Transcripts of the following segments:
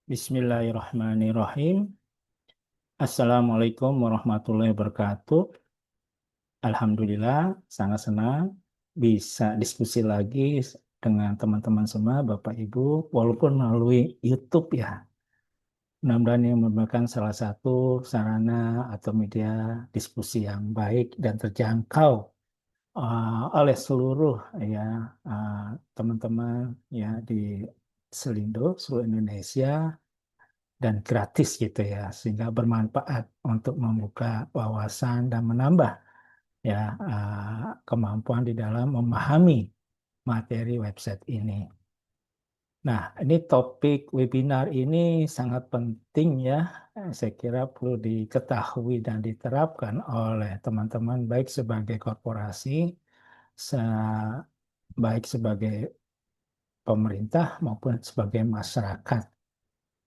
Bismillahirrahmanirrahim. Assalamualaikum warahmatullahi wabarakatuh. Alhamdulillah, sangat senang bisa diskusi lagi dengan teman-teman semua, Bapak Ibu, walaupun melalui YouTube ya. Mudah-mudahan ini merupakan salah satu sarana atau media diskusi yang baik dan terjangkau oleh seluruh ya teman-teman ya di Selindo, seluruh Indonesia dan gratis gitu ya, sehingga bermanfaat untuk membuka wawasan dan menambah ya kemampuan di dalam memahami materi website ini. Nah, ini topik webinar ini sangat penting ya. Saya kira perlu diketahui dan diterapkan oleh teman-teman baik sebagai korporasi, baik sebagai pemerintah maupun sebagai masyarakat.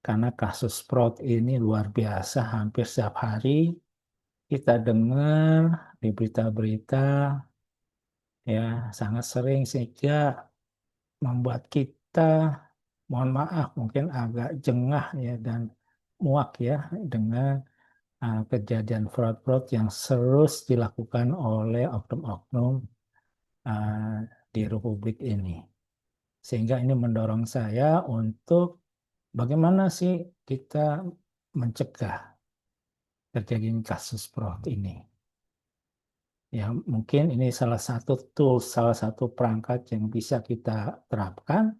Karena kasus fraud ini luar biasa, hampir setiap hari kita dengar di berita-berita ya sangat sering sehingga membuat kita, mohon maaf, mungkin agak jengah ya dan muak ya dengan kejadian fraud-fraud yang terus dilakukan oleh oknum-oknum uh, di Republik ini. Sehingga ini mendorong saya untuk bagaimana sih kita mencegah terjadinya kasus fraud ini. Ya, mungkin ini salah satu tools, salah satu perangkat yang bisa kita terapkan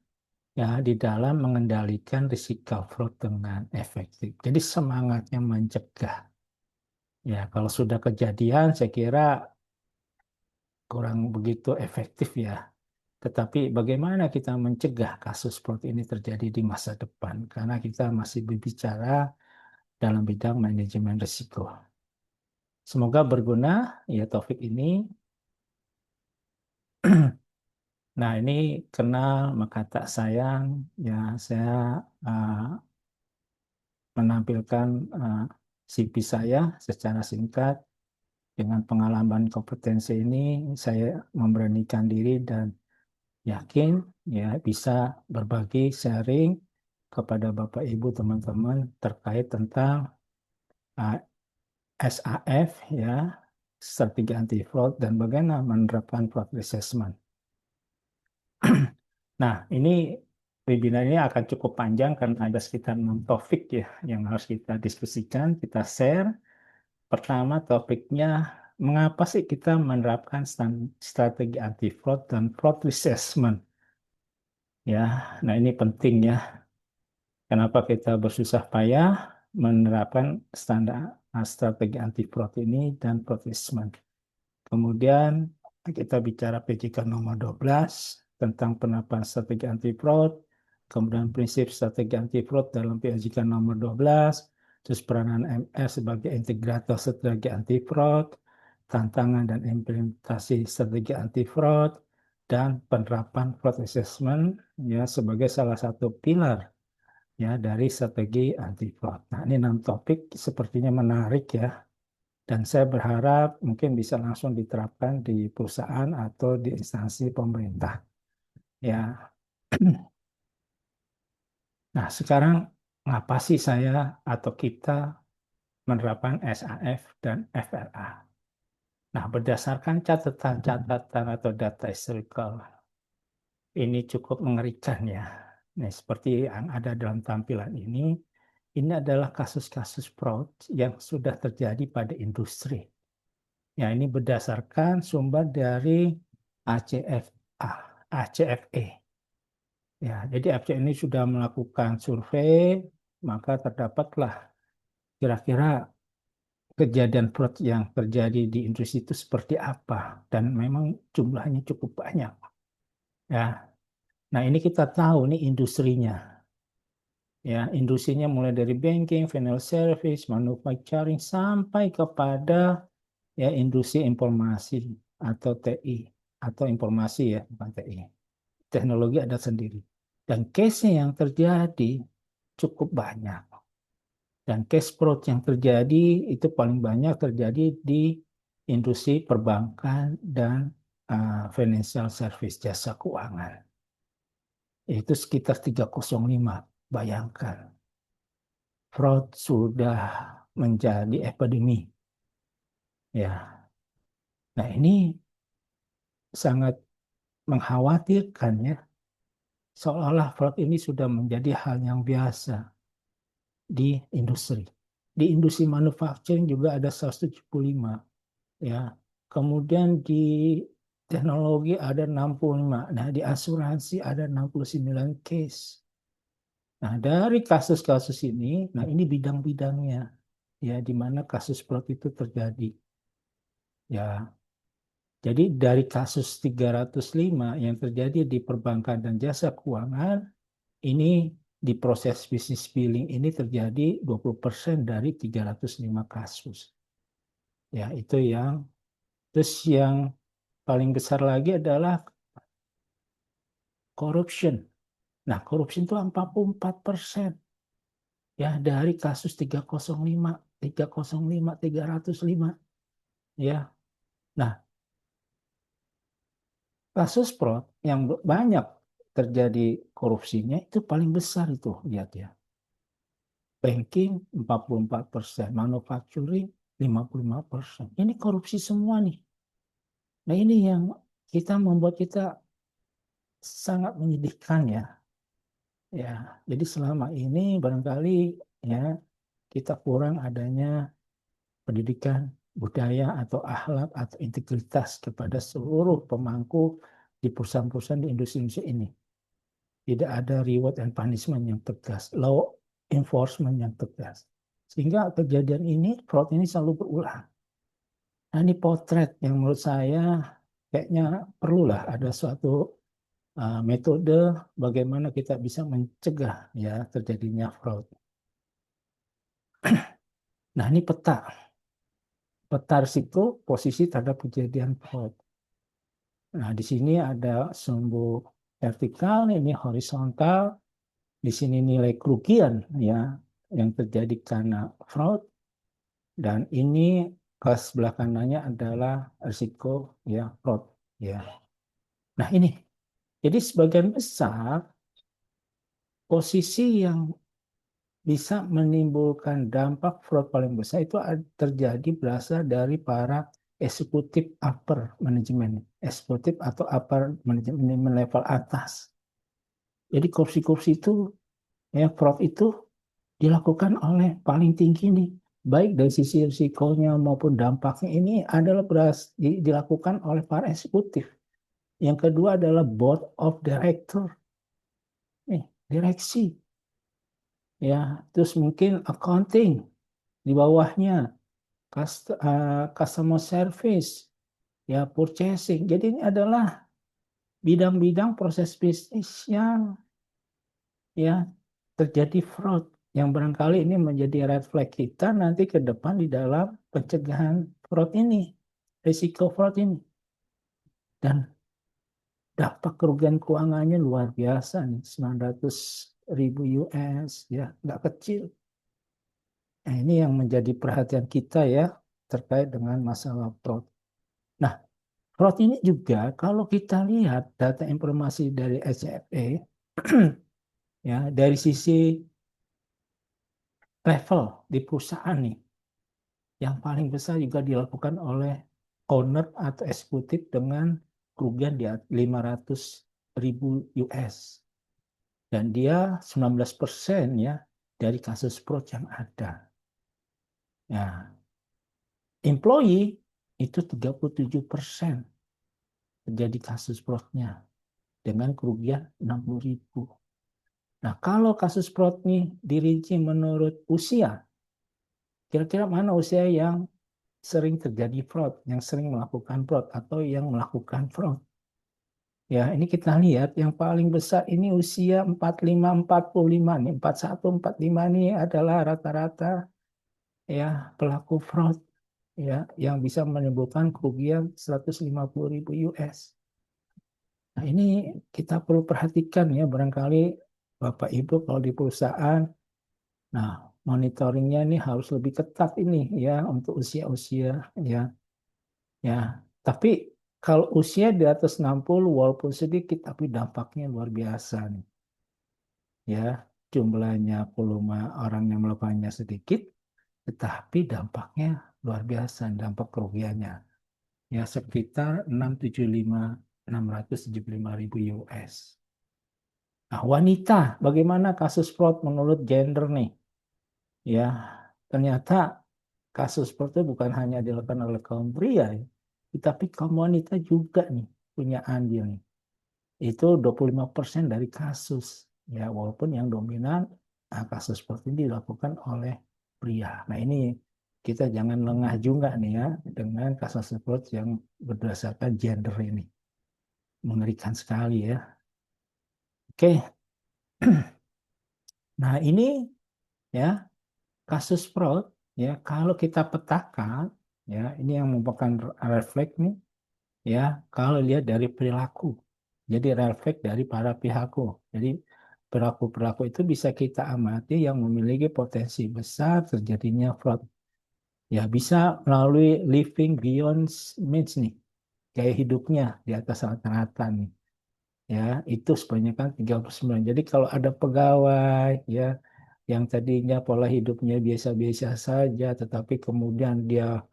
ya di dalam mengendalikan risiko fraud dengan efektif. Jadi semangatnya mencegah. Ya, kalau sudah kejadian saya kira kurang begitu efektif ya. Tetapi bagaimana kita mencegah kasus fraud ini terjadi di masa depan? Karena kita masih berbicara dalam bidang manajemen risiko. Semoga berguna ya topik ini. Nah, ini kenal maka tak sayang, ya saya uh, menampilkan CV saya secara singkat. Dengan pengalaman kompetensi ini, saya memberanikan diri dan yakin ya bisa berbagi sharing kepada Bapak Ibu teman-teman terkait tentang uh, SAF ya, strategi anti fraud dan bagaimana menerapkan fraud assessment. Nah, ini webinar ini akan cukup panjang karena ada sekitar 6 topik ya yang harus kita diskusikan, kita share. Pertama topiknya, mengapa sih kita menerapkan strategi anti fraud dan fraud assessment? Ya, nah ini penting ya. Kenapa kita bersusah payah menerapkan standar strategi anti fraud ini dan fraud assessment? Kemudian kita bicara PJK nomor 12 tentang penerapan strategi anti fraud, kemudian prinsip strategi anti fraud dalam PJK nomor 12, terus peranan MR sebagai integrator strategi anti fraud, tantangan dan implementasi strategi anti fraud, dan penerapan fraud assessment ya sebagai salah satu pilar ya dari strategi anti fraud. Nah, ini 6 topik sepertinya menarik ya dan saya berharap mungkin bisa langsung diterapkan di perusahaan atau di instansi pemerintah. Ya, nah sekarang ngapa sih saya atau kita menerapkan SAF dan FRA? Nah, berdasarkan catatan-catatan atau data historical, ini cukup mengerikan ya. Nah, seperti yang ada dalam tampilan ini adalah kasus-kasus fraud yang sudah terjadi pada industri. Ya, ini berdasarkan sumber dari ACFA, ACFE. Ya, jadi ACFE ini sudah melakukan survei, maka terdapatlah kira-kira kejadian fraud yang terjadi di industri itu seperti apa, dan memang jumlahnya cukup banyak. Ya, nah ini kita tahu nih industrinya. Ya, industrinya mulai dari banking, financial service, manufacturing sampai kepada ya industri informasi atau TI atau informasi ya bukan TI. Teknologi ada sendiri. Dan case yang terjadi cukup banyak. Dan case fraud yang terjadi itu paling banyak terjadi di industri perbankan dan financial service jasa keuangan. Itu sekitar 305. Bayangkan. fraud sudah menjadi epidemi. Ya, nah ini sangat mengkhawatirkan ya. Seolah-olah fraud ini sudah menjadi hal yang biasa di industri. Di industri manufacturing juga ada 175 ya. Kemudian di teknologi ada 65. Nah, di asuransi ada 69 case. Nah, dari kasus-kasus ini, nah ini bidang-bidangnya ya di mana kasus fraud itu terjadi. Ya, jadi dari kasus 305 yang terjadi di perbankan dan jasa keuangan, ini di proses bisnis billing ini terjadi 20% dari 305 kasus. Ya, itu yang terus yang paling besar lagi adalah corruption. Nah, corruption itu 44% ya dari kasus 305, 305, 305 ya. Nah, kasus fraud yang banyak terjadi korupsinya itu paling besar itu lihat ya. Banking 44%, manufacturing 55%. Ini korupsi semua nih. Nah, ini yang membuat kita sangat menyedihkan ya. Ya, jadi selama ini barangkali ya kita kurang adanya pendidikan budaya atau akhlak atau integritas kepada seluruh pemangku di perusahaan-perusahaan di industri ini. Tidak ada reward and punishment yang tegas, law enforcement yang tegas. Sehingga kejadian ini, fraud ini selalu berulang. Nah, ini potret yang menurut saya kayaknya perlulah ada suatu metode bagaimana kita bisa mencegah ya terjadinya fraud. Nah, ini peta risiko posisi terhadap kejadian fraud. Nah, di sini ada sumbu vertikal, ini horizontal, di sini nilai kerugian ya yang terjadi karena fraud, dan ini ke sebelah kanannya adalah risiko ya fraud ya. Nah, ini jadi sebagian besar posisi yang bisa menimbulkan dampak fraud paling besar itu terjadi berasal dari para eksekutif upper management, eksekutif atau upper management level atas. Jadi kursi-kursi itu ya fraud itu dilakukan oleh paling tinggi nih, baik dari sisi risikonya maupun dampaknya ini adalah dilakukan oleh para eksekutif. Yang kedua adalah board of director, nih direksi, ya terus mungkin accounting di bawahnya, customer service, ya purchasing. Jadi ini adalah bidang-bidang proses bisnis yang ya terjadi fraud yang barangkali ini menjadi red flag kita nanti ke depan di dalam pencegahan fraud ini, risiko fraud ini. Dan dampak kerugian keuangannya luar biasa nih, 900.000 US ya, nggak kecil. Nah, ini yang menjadi perhatian kita ya terkait dengan masalah fraud. Nah, fraud ini juga kalau kita lihat data informasi dari SCFA ya dari sisi level di perusahaan nih yang paling besar juga dilakukan oleh owner atau eksekutif dengan kerugian di 500.000 US. Dan dia 19% ya dari kasus fraud yang ada. Ya, employee itu 37% terjadi kasus fraudnya dengan kerugian 60.000. Nah, kalau kasus fraud nih dirinci menurut usia, kira-kira mana usia yang sering terjadi fraud, yang sering melakukan fraud atau yang melakukan fraud? Ya, ini kita lihat yang paling besar ini usia 45-45 nih, 41-45 nih adalah rata-rata ya pelaku fraud ya yang bisa menimbulkan kerugian 150.000 US. Nah, ini kita perlu perhatikan ya barangkali Bapak Ibu kalau di perusahaan, nah monitoringnya ini harus lebih ketat ini ya untuk usia-usia ya. Ya, tapi kalau usia di atas 60 walaupun sedikit tapi dampaknya luar biasa nih. Ya. jumlahnya volume orang yang melakukannya sedikit, tetapi dampaknya luar biasa, dampak kerugiannya. Ya sekitar 675 ribu US. Nah, wanita, bagaimana kasus fraud menurut gender nih? Ya, ternyata kasus fraud itu bukan hanya dilakukan oleh kaum pria, ya, tapi kaum wanita juga nih punya andil nih. Itu 25% dari kasus. Ya, walaupun yang dominan kasus fraud ini dilakukan oleh pria. Nah, ini kita jangan lengah juga nih ya dengan kasus fraud yang berdasarkan gender ini. Mengerikan sekali ya. Oke, nah ini ya kasus fraud ya kalau kita petakan ya ini yang merupakan refleks nih ya kalau lihat dari perilaku. Jadi refleks dari para pihakku. Jadi perilaku-perilaku itu bisa kita amati yang memiliki potensi besar terjadinya fraud. Ya bisa melalui living beyond means nih, gaya hidupnya di atas rata-rata nih. Ya, itu sebanyak kan 39. Jadi kalau ada pegawai ya yang tadinya pola hidupnya biasa-biasa saja tetapi kemudian dia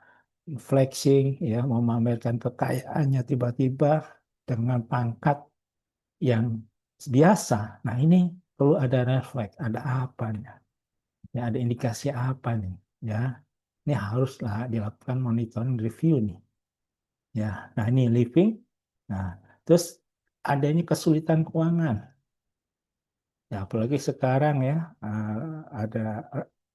flexing ya memamerkan kekayaannya tiba-tiba dengan pangkat yang biasa. Nah, ini perlu ada refleks, ada apa nih? Ya, ada indikasi apa nih? Ya, ini haruslah dilakukan monitoring review nih. Ya, nah ini living. Nah, terus adanya kesulitan keuangan. Ya, apalagi sekarang ya ada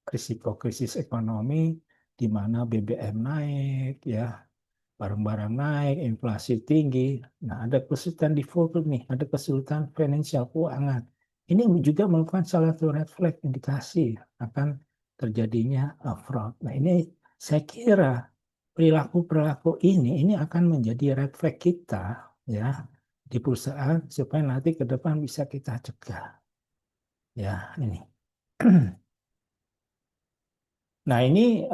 risiko krisis ekonomi di mana BBM naik, ya barang-barang naik, inflasi tinggi. Nah, ada kesulitan default nih, ada kesulitan finansial keuangan. Ini juga merupakan salah satu red flag indikasi akan terjadinya fraud. Nah, ini saya kira perilaku-perilaku ini akan menjadi red flag kita ya di perusahaan supaya nanti ke depan bisa kita cegah. Ya, ini. Nah, ini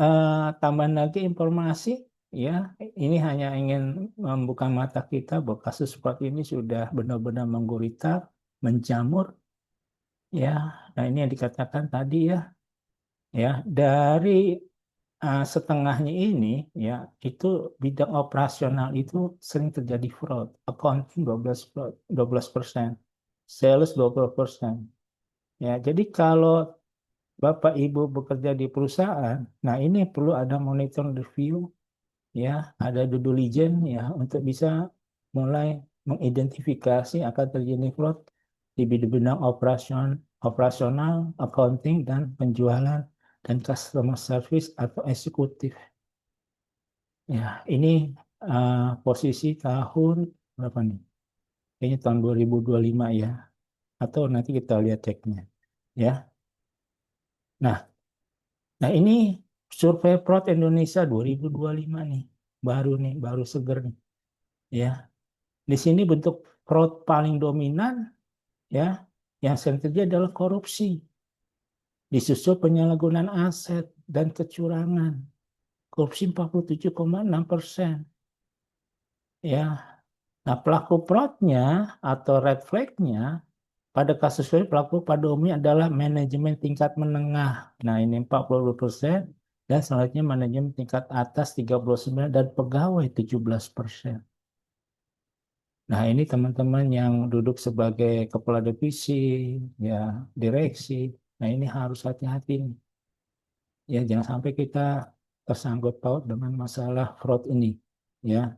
tambahan lagi informasi ya. Ini hanya ingin membuka mata kita bahwa kasus seperti ini sudah benar-benar menggurita, menjamur ya. Nah, ini yang dikatakan tadi ya. Ya, dari setengahnya ini ya, itu bidang operasional itu sering terjadi fraud. Accounting 12%, sales 20%. Ya, jadi kalau Bapak Ibu bekerja di perusahaan, nah ini perlu ada monitoring review, ya, ada due diligence ya untuk bisa mulai mengidentifikasi akan terjadi fraud di bidang operasional, accounting dan penjualan dan customer service atau eksekutif. Ya, ini posisi tahun berapa nih? Kayaknya tahun 2025 ya, atau nanti kita lihat ceknya, ya. Nah, Nah, ini survei Fraud Indonesia 2025 nih. Baru seger nih. Ya. Di sini bentuk fraud paling dominan ya yang sering terjadi adalah korupsi. Disusul penyalahgunaan aset dan kecurangan. Korupsi 47,6%. Ya. Nah, pelaku fraudnya atau red flag-nya pada kasus ini pelaku pada umumnya adalah manajemen tingkat menengah. Nah, ini 40% dan selanjutnya manajemen tingkat atas 39 dan pegawai 17%. Nah, ini teman-teman yang duduk sebagai kepala divisi, ya, direksi. Nah, ini harus hati-hati nih. Ya, jangan sampai kita tersangkut paut dengan masalah fraud ini, ya.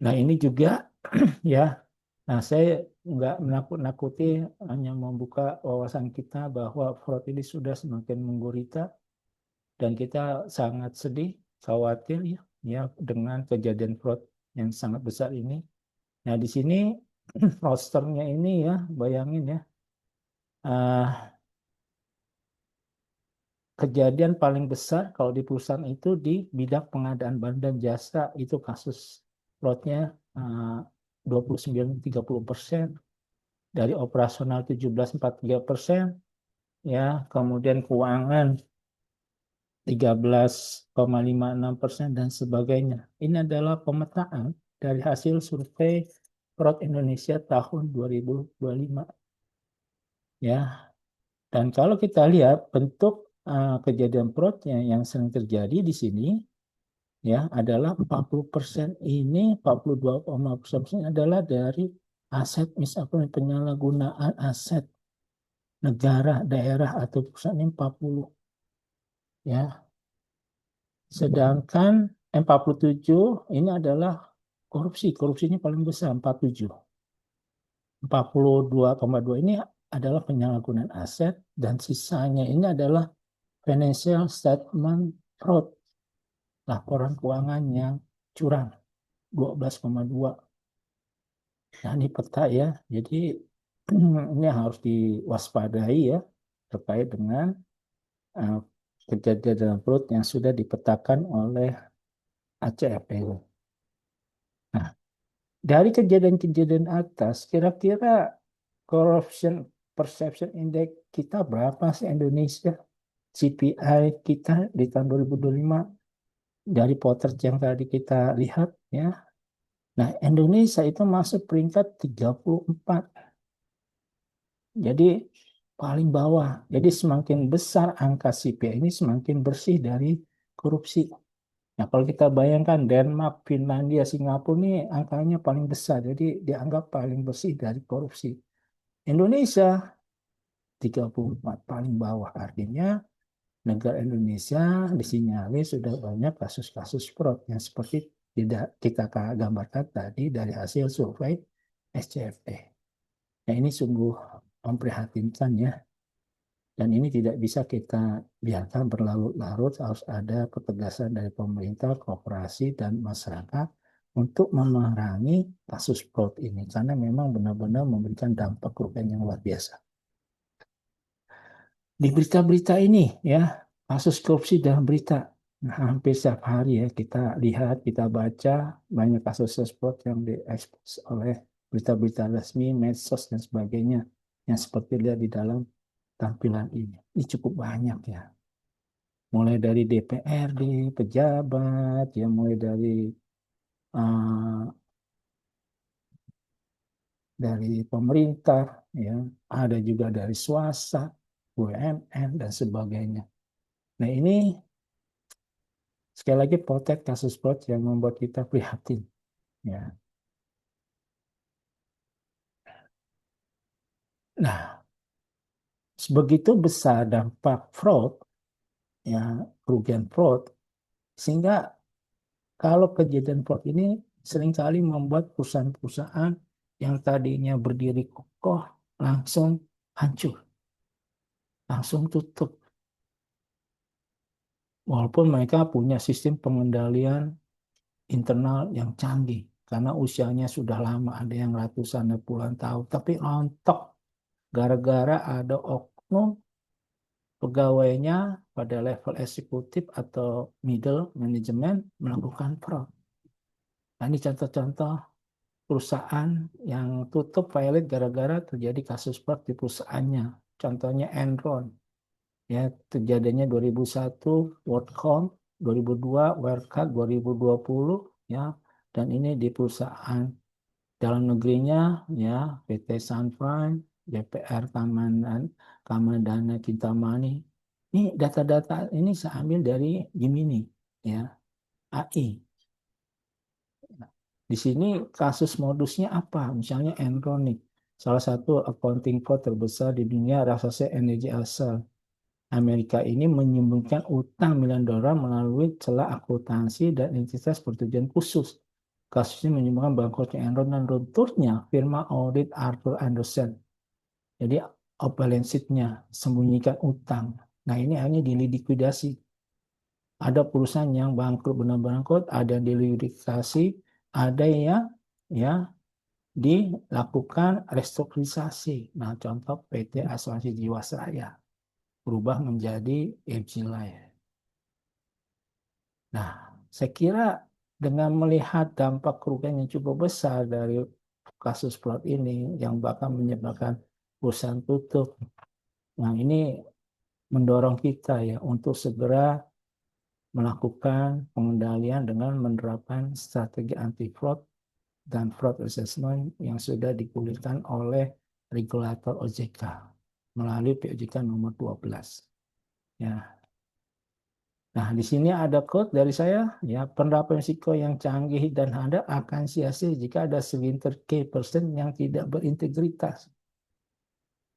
Nah, ini juga ya. Nah, saya nggak menakut-nakuti, hanya membuka wawasan kita bahwa fraud ini sudah semakin menggurita dan kita sangat sedih, khawatir ya, ya dengan kejadian fraud yang sangat besar ini. Nah, di sini rosternya ini ya, bayangin ya, eh, kejadian paling besar kalau di perusahaan itu di bidang pengadaan barang dan jasa itu kasus fraudnya 29-30%. Dari operasional 17,43%, ya, kemudian keuangan 13,56% dan sebagainya. Ini adalah pemetaan dari hasil survei Fraud Indonesia tahun 2025. ya. Dan kalau kita lihat bentuk kejadian fraudnya yang sering terjadi di sini ya adalah 40% ini 42,1% adalah dari aset misalkan penyalahgunaan aset negara, daerah atau pusat ini 40 ya. Sedangkan 47 ini adalah korupsi. Korupsinya paling besar 47. 42,2 ini adalah penyalahgunaan aset dan sisanya ini adalah financial statement fraud, laporan keuangan yang curang 12,2. Nah, ini peta ya. Jadi ini harus diwaspadai ya terkait dengan uh, kejadian fraud yang sudah dipetakan oleh ACFR. Nah, dari kejadian-kejadian atas, kira-kira corruption perception index kita berapa sih Indonesia? CPI kita di tahun 2025 dari potret yang tadi kita lihat ya. Nah, Indonesia itu masuk peringkat 34. Jadi paling bawah. Jadi semakin besar angka CPI ini semakin bersih dari korupsi. Nah, kalau kita bayangkan Denmark, Finlandia, Singapura ini angkanya paling besar. Jadi dianggap paling bersih dari korupsi. Indonesia 34 paling bawah. Artinya negara Indonesia disinyalir sudah banyak kasus-kasus fraud yang seperti tidak kita gambarkan tadi dari hasil survei SCFE. Nah, ini sungguh memprihatinkan ya. Dan ini tidak bisa kita biarkan berlarut-larut, harus ada ketegasan dari pemerintah, korporasi, dan masyarakat untuk memerangi kasus fraud ini. Karena memang benar-benar memberikan dampak kerugian yang luar biasa. Di berita-berita ini ya, kasus korupsi dalam berita. Nah, hampir setiap hari ya kita lihat, kita baca banyak kasus fraud yang diekspos oleh berita-berita resmi, medsos, dan sebagainya. Yang seperti lihat di dalam tampilan ini. Ini cukup banyak ya. Mulai dari DPRD, pejabat, ya mulai uh, dari pemerintah, ya ada juga dari swasta, BUMN dan sebagainya. Nah ini sekali lagi potret kasus fraud yang membuat kita prihatin. Ya. Nah, sebegitu besar dampak fraud, ya kerugian fraud, sehingga kalau kejadian fraud ini seringkali membuat perusahaan-perusahaan yang tadinya berdiri kokoh langsung hancur, langsung tutup. Walaupun mereka punya sistem pengendalian internal yang canggih, karena usianya sudah lama, ada yang ratusan dan puluhan tahun, tapi rontok gara-gara ada oknum pegawainya pada level eksekutif atau middle management melakukan fraud. Nah, ini contoh-contoh perusahaan yang tutup pilot gara-gara terjadi kasus fraud di perusahaannya. Contohnya Enron, ya terjadinya 2001, WorldCom 2002, Wirecard 2020, ya, dan ini di perusahaan dalam negerinya, ya PT Sunfine, BPR Kamadana Kintamani. Ini data-data ini saya ambil dari Gemini, ya AI. Di sini kasus modusnya apa? Misalnya Enron nih, salah satu accounting fraud terbesar di dunia raksasa energi asal Amerika ini menyembunyikan utang miliar dolar melalui celah akuntansi dan entitas bertujuan khusus. Kasusnya menyebabkan bangkrutnya Enron dan runtuhnya firma audit Arthur Andersen. Jadi off balance sheet-nya sembunyikan utang. Nah ini hanya dilikuidasi. Ada perusahaan yang bangkrut benar-benar bangkrut, ada yang dilikuidasi, ada yang ya dilakukan restrukturisasi. Nah, contoh PT Asuransi Jiwasraya berubah menjadi AG Life. Nah, saya kira dengan melihat dampak kerugian yang cukup besar dari kasus fraud ini yang bahkan menyebabkan perusahaan tutup. Nah, ini mendorong kita ya untuk segera melakukan pengendalian dengan menerapkan strategi anti fraud dan fraud assessment yang sudah digulirkan oleh regulator OJK. melalui POJK nomor 12. Ya. Nah, di sini ada quote dari saya, ya, penerapan risiko yang canggih dan handal akan sia-sia jika ada segelintir K% yang tidak berintegritas.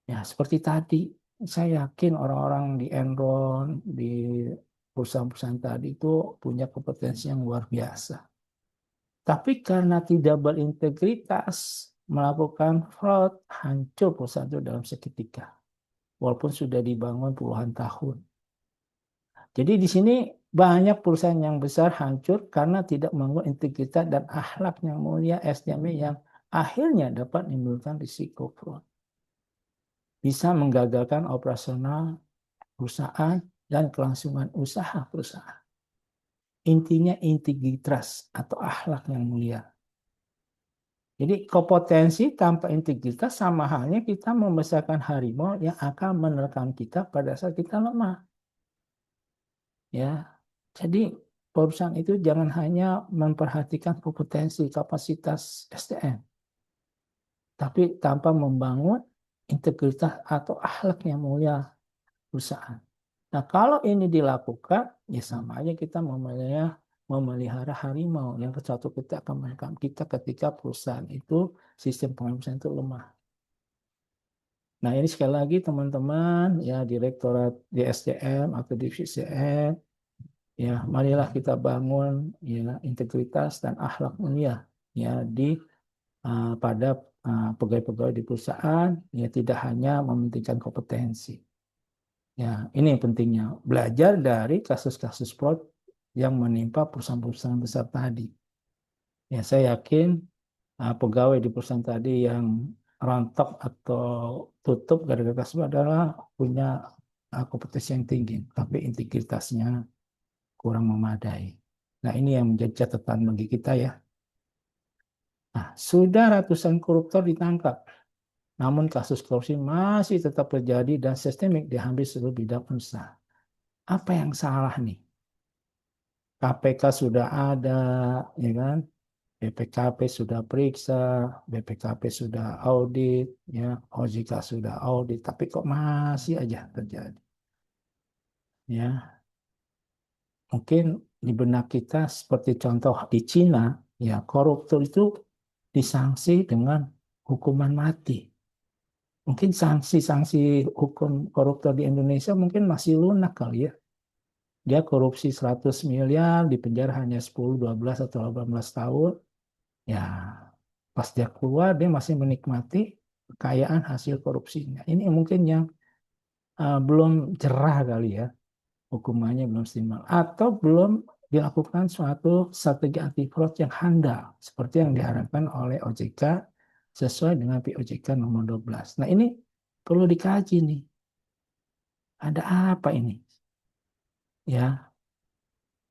Ya, seperti tadi, saya yakin orang-orang di Enron, di perusahaan-perusahaan tadi itu punya kompetensi yang luar biasa. Tapi karena tidak berintegritas, melakukan fraud, hancur perusahaan itu dalam seketika. Walaupun sudah dibangun puluhan tahun. Jadi di sini banyak perusahaan yang besar hancur karena tidak membangun integritas dan akhlak yang mulia, SDM yang akhirnya dapat menimbulkan risiko fraud. Bisa menggagalkan operasional perusahaan dan kelangsungan usaha perusahaan. Intinya integritas atau akhlak yang mulia. Jadi kompetensi tanpa integritas sama halnya kita membesarkan harimau yang akan menerkam kita pada saat kita lemah. Ya, jadi perusahaan itu jangan hanya memperhatikan kompetensi kapasitas SDM, tapi tanpa membangun integritas atau akhlak yang mulia perusahaan. Nah, kalau ini dilakukan, ya sama aja kita memelihara harimau yang satu kita akan menerkam kita ketika perusahaan itu sistem pengawasan itu lemah. Nah, ini sekali lagi teman-teman ya Direktorat di SDM atau Divisi SDM, ya marilah kita bangun ya integritas dan akhlak mulia ya di pada pegawai-pegawai di perusahaan, ya tidak hanya mementingkan kompetensi. Ya, ini yang pentingnya belajar dari kasus-kasus fraud yang menimpa perusahaan-perusahaan besar tadi. Ya, saya yakin pegawai di perusahaan tadi yang rontok atau tutup gara-gara kasus adalah punya kompetensi yang tinggi, tapi integritasnya kurang memadai. Nah, ini yang menjadi catatan bagi kita ya. Nah, sudah ratusan koruptor ditangkap, namun kasus korupsi masih tetap terjadi dan sistemik di hampir seluruh bidang usaha. Apa yang salah nih? KPK sudah ada, ya kan? BPKP sudah periksa, BPKP sudah audit, ya, OJK sudah audit, tapi kok masih aja terjadi? Ya, mungkin di benak kita seperti contoh di Cina, ya koruptor itu disanksi dengan hukuman mati. Mungkin sanksi-sanksi hukum koruptor di Indonesia mungkin masih lunak kali ya. Dia korupsi 100 miliar, di penjara hanya 10, 12, atau 18 tahun. Ya, pas dia keluar, dia masih menikmati kekayaan hasil korupsinya. Ini mungkin yang belum cerah kali ya, hukumannya belum setimpal. Atau belum dilakukan suatu strategi anti fraud yang handal, seperti yang diharapkan oleh OJK sesuai dengan POJK nomor 12. Nah, ini perlu dikaji nih. Ada apa ini? Ya,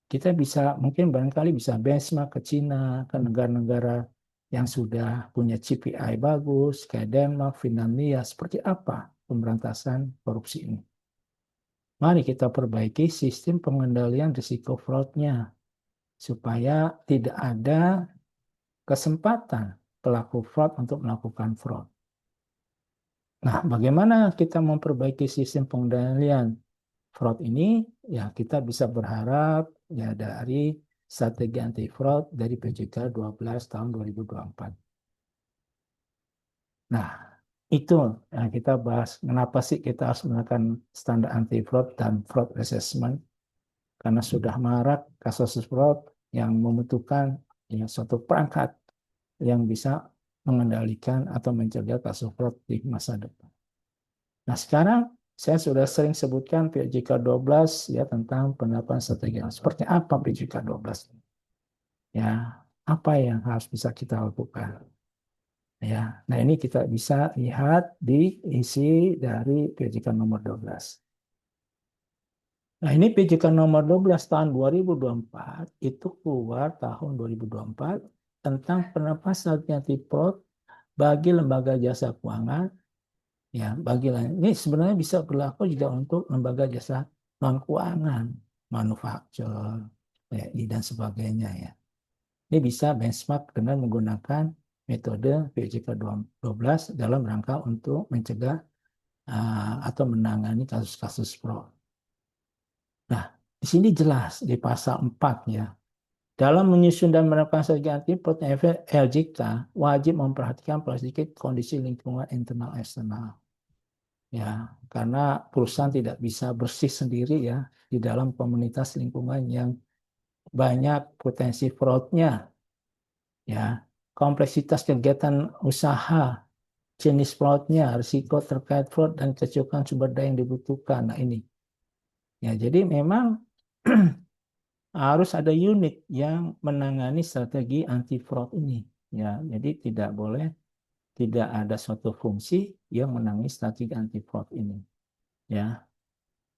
kita bisa mungkin barangkali bisa benchmark ke Cina, ke negara-negara yang sudah punya CPI bagus, kayak Denmark, Finlandia, seperti apa pemberantasan korupsi ini. Mari kita perbaiki sistem pengendalian risiko fraudnya, supaya tidak ada kesempatan pelaku fraud untuk melakukan fraud. Nah, bagaimana kita memperbaiki sistem pengendalian fraud ini? Ya, kita bisa berharap ya dari strategi anti fraud dari PJK 12 tahun 2024. Nah, itu yang kita bahas. Kenapa sih kita harus menggunakan standar anti fraud dan fraud assessment? Karena sudah marak kasus fraud yang membutuhkan ya, suatu perangkat yang bisa mengendalikan atau mencegah kasus fraud di masa depan. Nah, sekarang saya sudah sering sebutkan PJK 12 ya tentang penerapan strategi. Seperti apa PJK 12? Ya, apa yang harus bisa kita lakukan? Ya, nah ini kita bisa lihat di isi dari PJK nomor 12. Nah, ini PJK nomor 12 tahun 2024 itu keluar tahun 2024 tentang penerapan strategi anti fraud bagi lembaga jasa keuangan. Ya, bagi lain. Ini sebenarnya bisa berlaku juga untuk lembaga jasa non keuangan, manufaktur, ya, dan sebagainya ya. Ini bisa benchmark dengan menggunakan metode PJK 12 dalam rangka untuk mencegah atau menangani kasus-kasus fraud. Nah, di sini jelas di pasal 4 ya. Dalam menyusun dan menerapkan strategi anti fraud LJK wajib memperhatikan sedikit kondisi lingkungan internal eksternal. Ya, karena perusahaan tidak bisa bersih sendiri ya di dalam komunitas lingkungan yang banyak potensi fraudnya. Ya, kompleksitas kegiatan usaha, jenis fraudnya, risiko terkait fraud dan kecukupan sumber daya yang dibutuhkan. Nah ini, ya jadi memang harus ada unit yang menangani strategi anti fraud ini. Ya, jadi tidak boleh tidak ada suatu fungsi yang menangani strategi anti fraud ini. Ya,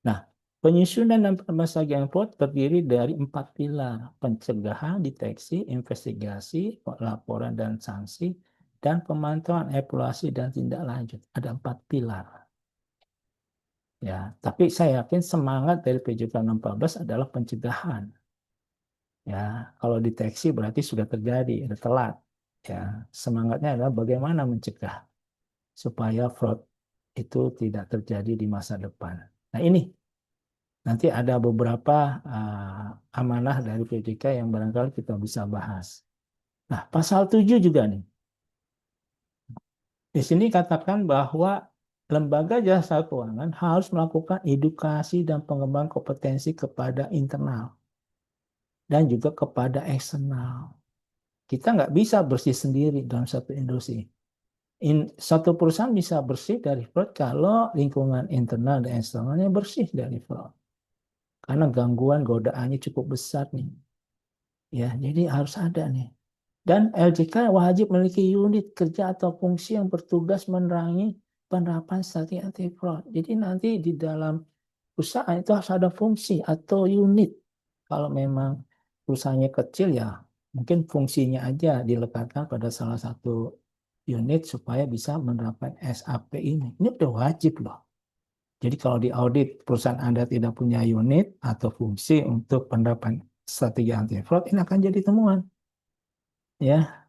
nah penyusunan dan pemasaran fraud terdiri dari 4 pilar: pencegahan, deteksi, investigasi, laporan dan sanksi, dan pemantauan, evaluasi dan tindak lanjut. Ada 4 pilar. Ya, tapi saya yakin semangat dari PJK 614 adalah pencegahan. Ya, kalau deteksi berarti sudah terjadi, sudah telat. Ya, semangatnya adalah bagaimana mencegah supaya fraud itu tidak terjadi di masa depan. Nah, ini nanti ada beberapa amanah dari PJK yang barangkali kita bisa bahas. Nah, pasal 7 juga nih. Di sini katakan bahwa lembaga jasa keuangan harus melakukan edukasi dan pengembangan kompetensi kepada internal dan juga kepada eksternal. Kita nggak bisa bersih sendiri dalam satu industri. Satu perusahaan bisa bersih dari fraud kalau lingkungan internal dan eksternalnya bersih dari fraud. Karena gangguan godaannya cukup besar nih. Ya, jadi harus ada nih. Dan LJK wajib memiliki unit kerja atau fungsi yang bertugas menerangi penerapan strategi anti fraud. Jadi nanti di dalam perusahaan itu harus ada fungsi atau unit. Kalau memang perusahaannya kecil ya mungkin fungsinya aja dilekatkan pada salah satu unit supaya bisa menerapkan SAP ini. Ini udah wajib loh. Jadi kalau di audit perusahaan Anda tidak punya unit atau fungsi untuk penerapan strategi anti fraud, ini akan jadi temuan. Ya,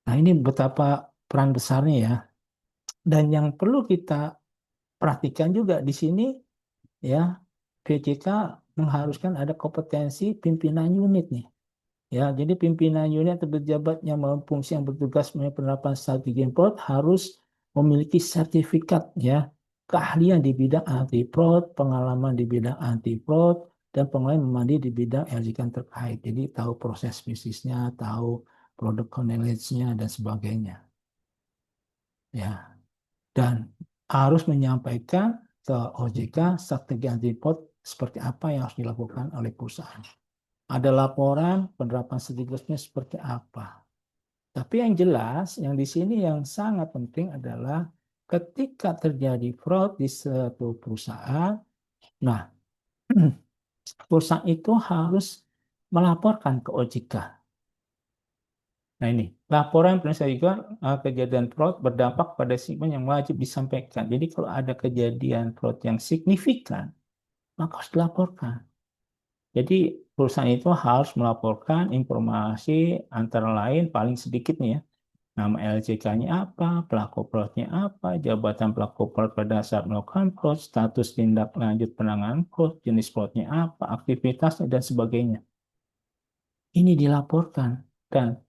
nah ini betapa peran besarnya ya. Dan yang perlu kita perhatikan juga di sini ya, PJK mengharuskan ada kompetensi pimpinan unit nih. Ya, jadi pimpinan unit atau pejabat yang fungsi yang bertugas mengenai penerapan strategi fraud harus memiliki sertifikat ya, keahlian di bidang anti fraud, pengalaman di bidang anti fraud, dan pengalaman memadai di bidang LJK terkait. Jadi tahu proses bisnisnya, tahu produk knowledge-nya dan sebagainya. Ya, dan harus menyampaikan ke OJK strategi anti fraud seperti apa yang harus dilakukan oleh perusahaan. Ada laporan penerapan strateginya seperti apa. Tapi yang jelas, yang di sini yang sangat penting adalah ketika terjadi fraud di suatu perusahaan, nah perusahaan itu harus melaporkan ke OJK. Nah ini, laporan juga kejadian fraud berdampak pada segmen yang wajib disampaikan. Jadi kalau ada kejadian fraud yang signifikan, maka harus dilaporkan. Jadi perusahaan itu harus melaporkan informasi antara lain paling sedikit nih ya. Nama LJK-nya apa, pelaku fraudnya apa, jabatan pelaku fraud pada saat melakukan fraud, status tindak lanjut penanganan fraud, jenis fraudnya apa, aktivitasnya, dan sebagainya. Ini dilaporkan. Dan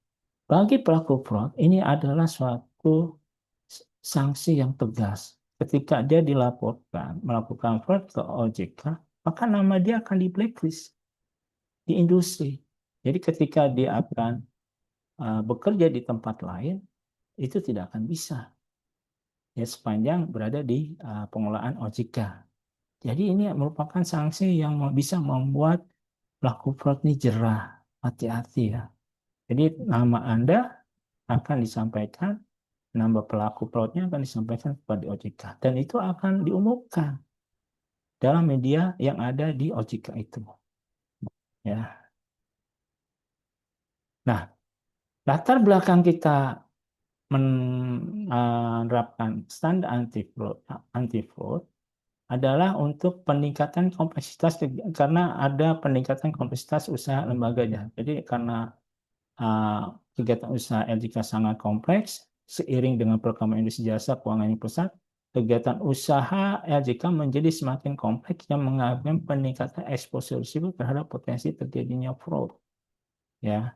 bagi pelaku fraud, ini adalah suatu sanksi yang tegas. Ketika dia dilaporkan melakukan fraud ke OJK, maka nama dia akan di blacklist di industri. Jadi ketika dia akan bekerja di tempat lain, itu tidak akan bisa ya sepanjang berada di pengelolaan OJK. Jadi ini merupakan sanksi yang bisa membuat pelaku fraud ini jerah, hati-hati ya. Jadi nama Anda akan disampaikan, nama pelaku fraudnya akan disampaikan kepada OJK dan itu akan diumumkan dalam media yang ada di OJK itu. Ya. Nah, latar belakang kita menerapkan standar anti fraud adalah untuk peningkatan kompleksitas karena ada peningkatan kompleksitas usaha lembaganya. Jadi karena kegiatan usaha LJK sangat kompleks seiring dengan perkembangan industri jasa keuangan yang pesat, kegiatan usaha LJK menjadi semakin kompleks yang mengalami peningkatan eksposur risiko terhadap potensi terjadinya fraud. Ya,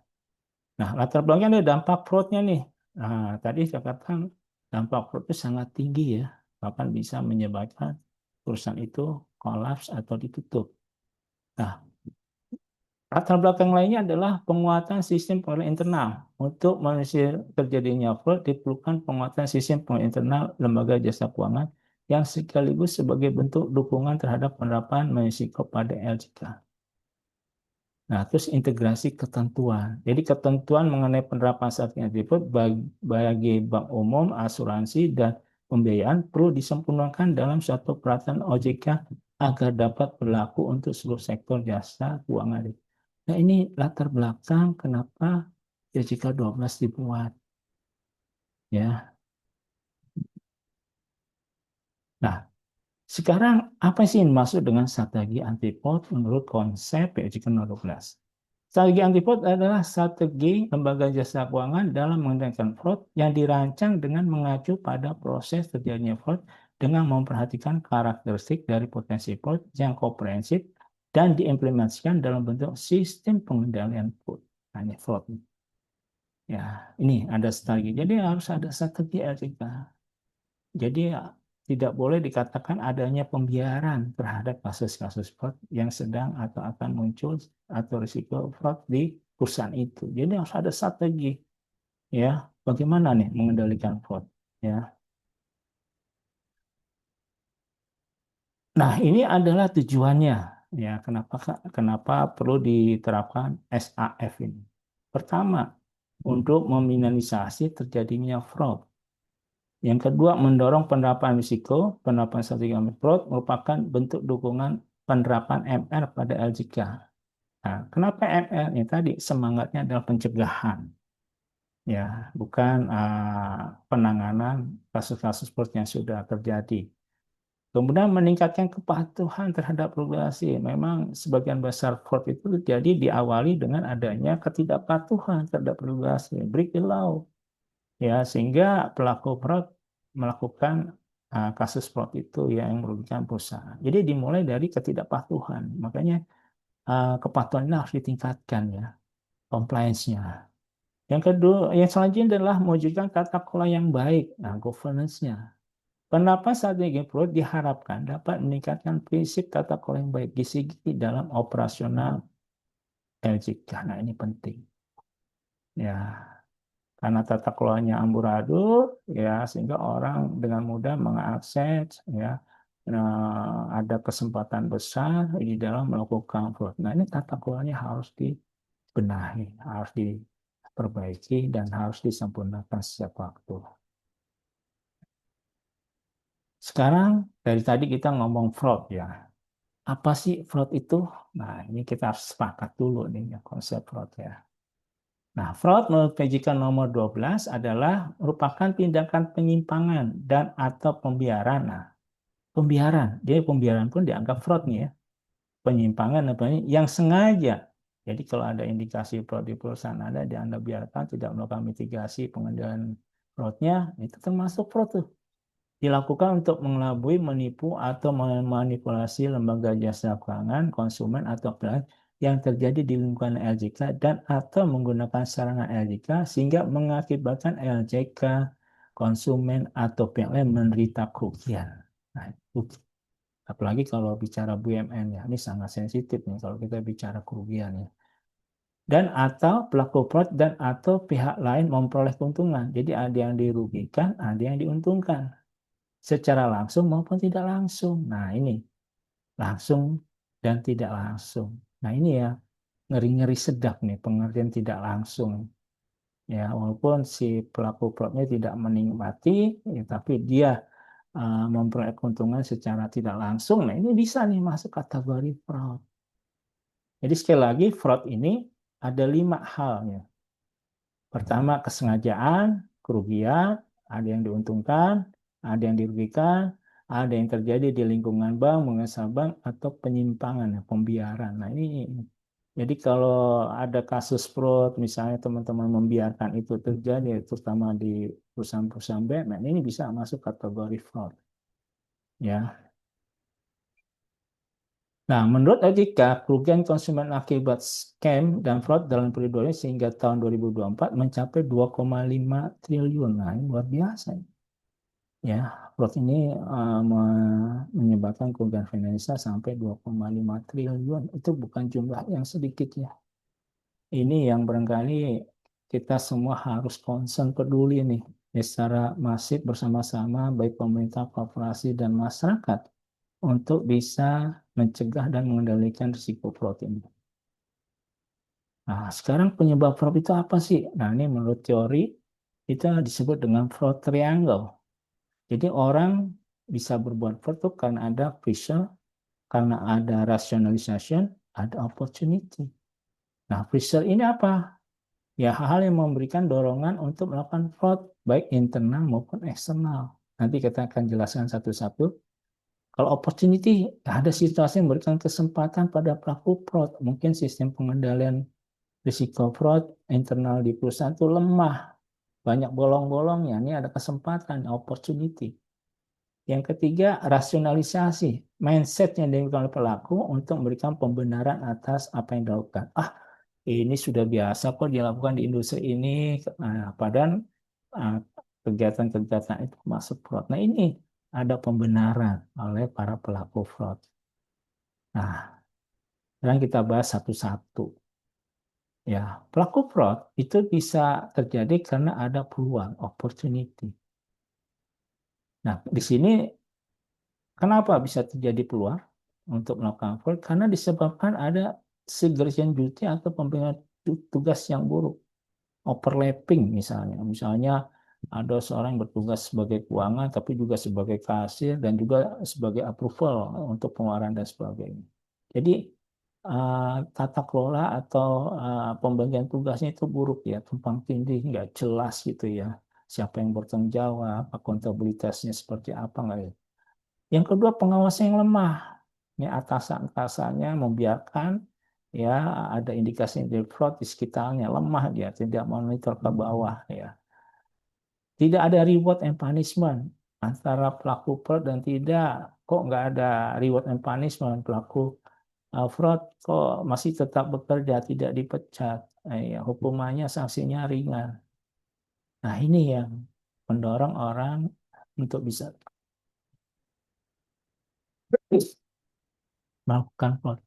nah latar belakangnya ada dampak fraudnya nih. Nah, tadi saya katakan dampak fraud itu sangat tinggi ya, bahkan bisa menyebabkan perusahaan itu kolaps atau ditutup. Nah, latar belakang lainnya adalah penguatan sistem pengadilan internal. Untuk menganalisis terjadinya fraud, diperlukan penguatan sistem pengadilan internal lembaga jasa keuangan yang sekaligus sebagai bentuk dukungan terhadap penerapan risiko pada LJK. Nah, terus integrasi ketentuan. Jadi ketentuan mengenai penerapan strategi anti-fraud bagi bank umum, asuransi, dan pembiayaan perlu disempurnakan dalam suatu peraturan OJK agar dapat berlaku untuk seluruh sektor jasa keuangan. Nah, ini latar belakang kenapa OJK 12 dibuat. Ya. Nah, sekarang apa sih yang dimaksud dengan strategi anti-fraud menurut konsep POJK 12? Strategi anti-fraud adalah strategi lembaga jasa keuangan dalam mengendalikan fraud yang dirancang dengan mengacu pada proses terjadinya fraud dengan memperhatikan karakteristik dari potensi fraud yang komprehensif dan diimplementasikan dalam bentuk sistem pengendalian fraud. Nah, ini fraud. Ya, ini ada strategi. Jadi harus ada strategi LJK. Jadi ya, tidak boleh dikatakan adanya pembiaran terhadap kasus-kasus fraud yang sedang atau akan muncul atau risiko fraud di perusahaan itu. Jadi harus ada strategi, ya. Bagaimana nih mengendalikan fraud, ya. Nah, ini adalah tujuannya, ya. Kenapa perlu diterapkan SAF ini? Pertama, untuk meminimalisasi terjadinya fraud. Yang kedua, mendorong penerapan risiko. Penerapan strategi anti-fraud merupakan bentuk dukungan penerapan MR pada LJK. Nah, kenapa MR? Ini tadi semangatnya adalah pencegahan, ya, bukan penanganan kasus-kasus seperti yang sudah terjadi. Kemudian meningkatkan kepatuhan terhadap regulasi. Memang sebagian besar fraud itu terjadi diawali dengan adanya ketidakpatuhan terhadap regulasi, break the law, ya, sehingga pelaku fraud melakukan kasus fraud itu yang merugikan perusahaan. Jadi dimulai dari ketidakpatuhan. Makanya kepatuhan ini harus ditingkatkan ya, compliance-nya. Yang kedua, yang selanjutnya adalah mewujudkan tata kelola yang baik, nah governance-nya. Penerapan strategi fraud diharapkan dapat meningkatkan prinsip tata kelola yang baik di segi dalam operasional LJK. Nah, ini penting. Ya, karena tata kelolanya amburadul, ya, sehingga orang dengan mudah mengakses, ya, ada kesempatan besar di dalam melakukan fraud. Nah, ini tata kelolanya harus dibenahi, harus diperbaiki, dan harus disempurnakan setiap waktu. Sekarang dari tadi kita ngomong fraud ya. Apa sih fraud itu? Nah, ini kita harus sepakat dulu nih ya, konsep fraud ya. Nah, fraud menurut PJK nomor 12 adalah merupakan tindakan penyimpangan dan atau pembiaran. Nah, pembiaran, jadi pembiaran pun dianggap fraud nih ya. Penyimpangan yang sengaja. Jadi kalau ada indikasi fraud di perusahaan Anda, Anda biarkan tidak melakukan mitigasi pengendalian fraudnya, itu termasuk fraud tuh. Dilakukan untuk mengelabui, menipu, atau memanipulasi lembaga jasa keuangan, konsumen, atau pelayan yang terjadi di lingkungan LJK dan atau menggunakan sarana LJK sehingga mengakibatkan LJK, konsumen, atau pihak lain menderita kerugian. Nah, itu. Apalagi kalau bicara BUMN ya, ini sangat sensitif nih kalau kita bicara kerugian ya. Dan atau pelaku fraud dan atau pihak lain memperoleh keuntungan. Jadi ada yang dirugikan, ada yang diuntungkan secara langsung maupun tidak langsung. Nah, ini langsung dan tidak langsung. Nah, ini ya ngeri-ngeri sedap nih pengertian tidak langsung. Ya, walaupun si pelaku fraudnya tidak menikmati, ya, tapi dia memperoleh keuntungan secara tidak langsung. Nah, ini bisa nih masuk kategori fraud. Jadi sekali lagi fraud ini ada 5 halnya. Pertama, kesengajaan, kerugian, ada yang diuntungkan, ada yang dirugikan, ada yang terjadi di lingkungan bank, mengesah bank, atau penyimpangan, pembiaran. Nah, ini jadi kalau ada kasus fraud, misalnya teman-teman membiarkan itu terjadi, terutama di perusahaan-perusahaan BUMN, ini bisa masuk kategori fraud. Ya. Nah, menurut OJK, kerugian konsumen akibat scam dan fraud dalam periode ini sehingga tahun 2024 mencapai 2,5 triliun. Nah, ini luar biasa. Ya, fraud ini menyebabkan kerugian finansial sampai 2,5 triliun. Itu bukan jumlah yang sedikit ya. Ini yang barangkali kita semua harus concern peduli nih, ya, secara masif bersama-sama baik pemerintah, korporasi, dan masyarakat untuk bisa mencegah dan mengendalikan risiko fraud ini. Nah, sekarang penyebab fraud itu apa sih? Nah, ini menurut teori itu disebut dengan fraud triangle. Jadi orang bisa berbuat fraud itu karena ada pressure, karena ada rationalization, ada opportunity. Nah, pressure ini apa? Ya, hal-hal yang memberikan dorongan untuk melakukan fraud, baik internal maupun eksternal. Nanti kita akan jelaskan satu-satu. Kalau opportunity, ada situasi yang memberikan kesempatan pada pelaku fraud. Mungkin sistem pengendalian risiko fraud internal di perusahaan itu lemah, banyak bolong-bolongnya. Ini ada kesempatan, opportunity. Yang ketiga, rasionalisasi. Mindset yang dilakukan oleh pelaku untuk memberikan pembenaran atas apa yang dilakukan. Ini sudah biasa kok dilakukan di industri ini. Nah, padahal ah, kegiatan-kegiatan itu masuk fraud. Nah, ini ada pembenaran oleh para pelaku fraud. Nah, sekarang kita bahas satu-satu. Ya, pelaku fraud itu bisa terjadi karena ada peluang, opportunity. Nah, di sini kenapa bisa terjadi peluang untuk melakukan fraud? Karena disebabkan ada segregation duty atau pembagian tugas yang buruk, overlapping misalnya. Misalnya ada seorang yang bertugas sebagai keuangan, tapi juga sebagai kasir dan juga sebagai approval untuk pengeluaran dan sebagainya. Jadi tata kelola atau pembagian tugasnya itu buruk ya, tumpang tindih, nggak jelas gitu ya. Siapa yang bertanggung jawab, akuntabilitasnya seperti apa nggak ya. Yang kedua, pengawasan yang lemah. Ini atasan-atasannya membiarkan ya ada indikasi dari fraud di sekitarnya, lemah dia, tidak monitor ke bawah ya. Tidak ada reward and punishment antara pelaku fraud dan tidak. Kok nggak ada reward and punishment pelaku fraud kok masih tetap bekerja, tidak dipecat. Ya, hukumannya sanksinya ringan. Nah, ini yang mendorong orang untuk bisa melakukan fraud.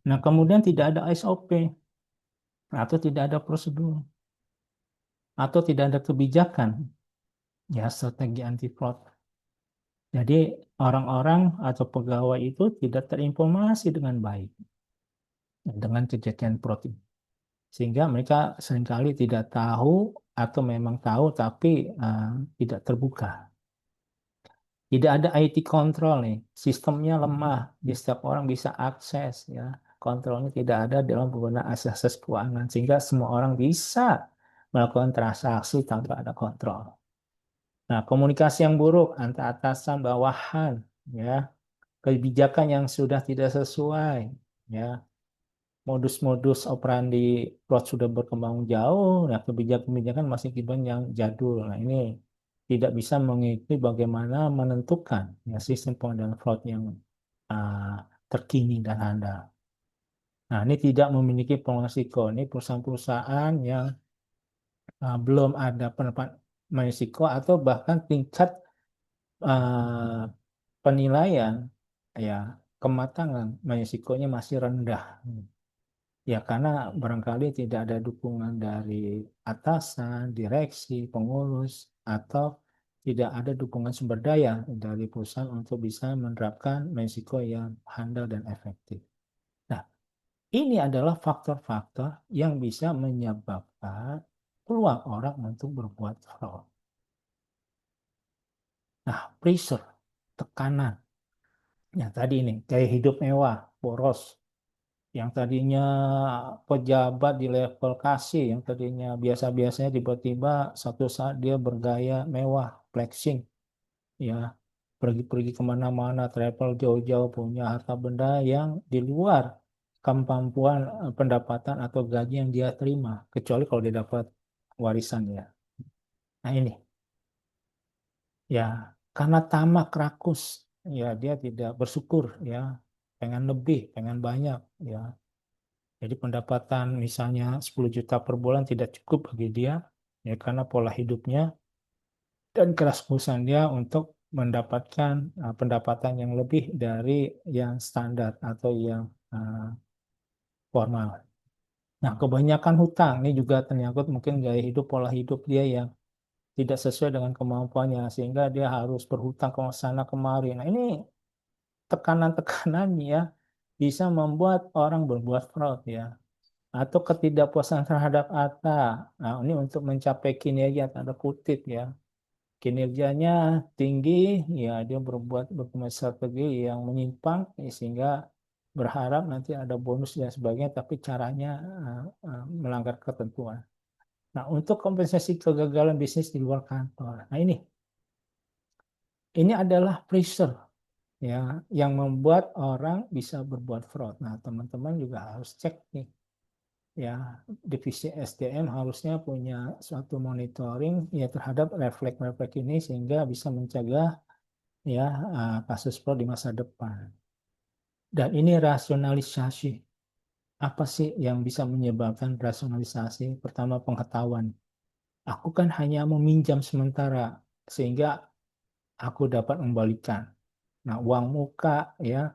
Nah, kemudian tidak ada SOP atau tidak ada prosedur atau tidak ada kebijakan ya strategi anti fraud. Jadi orang-orang atau pegawai itu tidak terinformasi dengan baik dengan kejadian fraud ini. Sehingga mereka seringkali tidak tahu atau memang tahu tapi tidak terbuka. Tidak ada IT control nih, sistemnya lemah, di setiap orang bisa akses ya. Kontrolnya tidak ada dalam penggunaan akses keuangan sehingga semua orang bisa melakukan transaksi tanpa ada kontrol. Nah, komunikasi yang buruk antara atasan bawahan ya, kebijakan yang sudah tidak sesuai ya, modus-modus operandi fraud sudah berkembang jauh, nah kebijakan-kebijakan masih kebijakan yang jadul. Nah, ini tidak bisa mengikuti bagaimana menentukan ya, sistem pengendalian fraud yang uh, terkini dan handal. Nah, ini tidak memiliki pengelolaan risiko. Ini perusahaan-perusahaan yang belum ada penerapan risiko atau bahkan tingkat uh, penilaian ya kematangan risikonya masih rendah. Ya, karena barangkali tidak ada dukungan dari atasan, direksi, pengurus, atau tidak ada dukungan sumber daya dari perusahaan untuk bisa menerapkan risiko yang handal dan efektif. Nah, ini adalah faktor-faktor yang bisa menyebabkan peluang orang untuk berbuat fraud. Nah, pressure, tekanan. Ya, tadi ini, gaya hidup mewah, boros, yang tadinya pejabat di level kasih, yang tadinya biasa-biasanya tiba-tiba satu saat dia bergaya mewah, flexing, ya pergi-pergi kemana-mana, travel jauh-jauh, punya harta benda yang di luar kemampuan pendapatan atau gaji yang dia terima, kecuali kalau dia dapat warisan ya. Nah ini, Ya, karena tamak rakus, ya dia tidak bersyukur, ya, pengen lebih, pengen banyak, ya. Jadi pendapatan misalnya 10 juta per bulan tidak cukup bagi dia, ya karena pola hidupnya dan keras-kerusan dia untuk mendapatkan pendapatan yang lebih dari yang standar atau yang formal. Nah, kebanyakan hutang ini juga ternyangkut mungkin gaya hidup, pola hidup dia yang tidak sesuai dengan kemampuannya sehingga dia harus berhutang ke sana kemari. Nah, ini tekanan-tekanan ya bisa membuat orang berbuat fraud ya atau ketidakpuasan terhadap harta. Nah, ini untuk mencapai kinerja tanda kutip ya. Kinerjanya tinggi, ya dia berbuat strategi yang menyimpang sehingga berharap nanti ada bonus dan sebagainya, tapi caranya melanggar ketentuan. Nah, untuk kompensasi kegagalan bisnis di luar kantor. Nah, ini adalah pressure ya yang membuat orang bisa berbuat fraud. Nah, teman-teman juga harus cek nih ya, divisi SDM harusnya punya suatu monitoring ya terhadap refleks-refleks ini sehingga bisa mencegah ya kasus fraud di masa depan. Dan ini rasionalisasi. Apa sih yang bisa menyebabkan rasionalisasi? Pertama, pengetahuan. Aku kan hanya meminjam sementara sehingga aku dapat membalikan. Nah, uang muka ya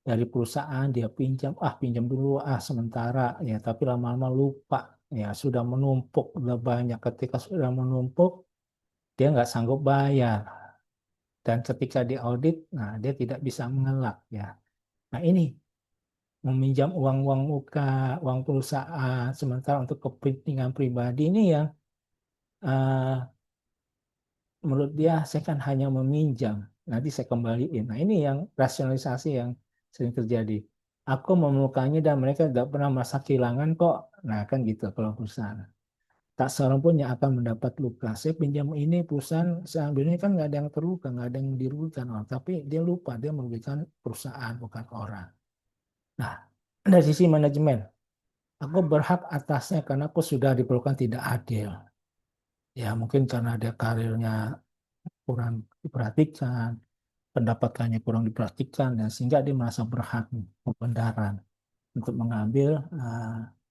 dari perusahaan dia pinjam, pinjam dulu sementara ya, tapi lama-lama lupa ya sudah menumpuk udah banyak. Ketika sudah menumpuk dia nggak sanggup bayar dan ketika diaudit, nah dia tidak bisa mengelak ya. Nah ini meminjam uang-uang muka, uang perusahaan sementara untuk kepentingan pribadi ini yang eh, menurut dia saya kan hanya meminjam, nanti saya kembaliin. Nah ini yang rasionalisasi yang sering terjadi. Aku memerlukannya dan mereka tidak pernah merasa kehilangan kok. Nah kan gitu kalau perusahaan. Tak seorang pun yang akan mendapat luka. Saya pinjam ini perusahaan, saya ambil ini kan nggak ada yang terluka, nggak ada yang dirugikan orang. Tapi dia lupa, dia merugikan perusahaan bukan orang. Nah dari sisi manajemen, aku berhak atasnya karena aku sudah diperlukan tidak adil. Ya mungkin karena dia karirnya kurang diperhatikan, pendapatannya kurang diperhatikan, dan sehingga dia merasa berhak pembenaran untuk mengambil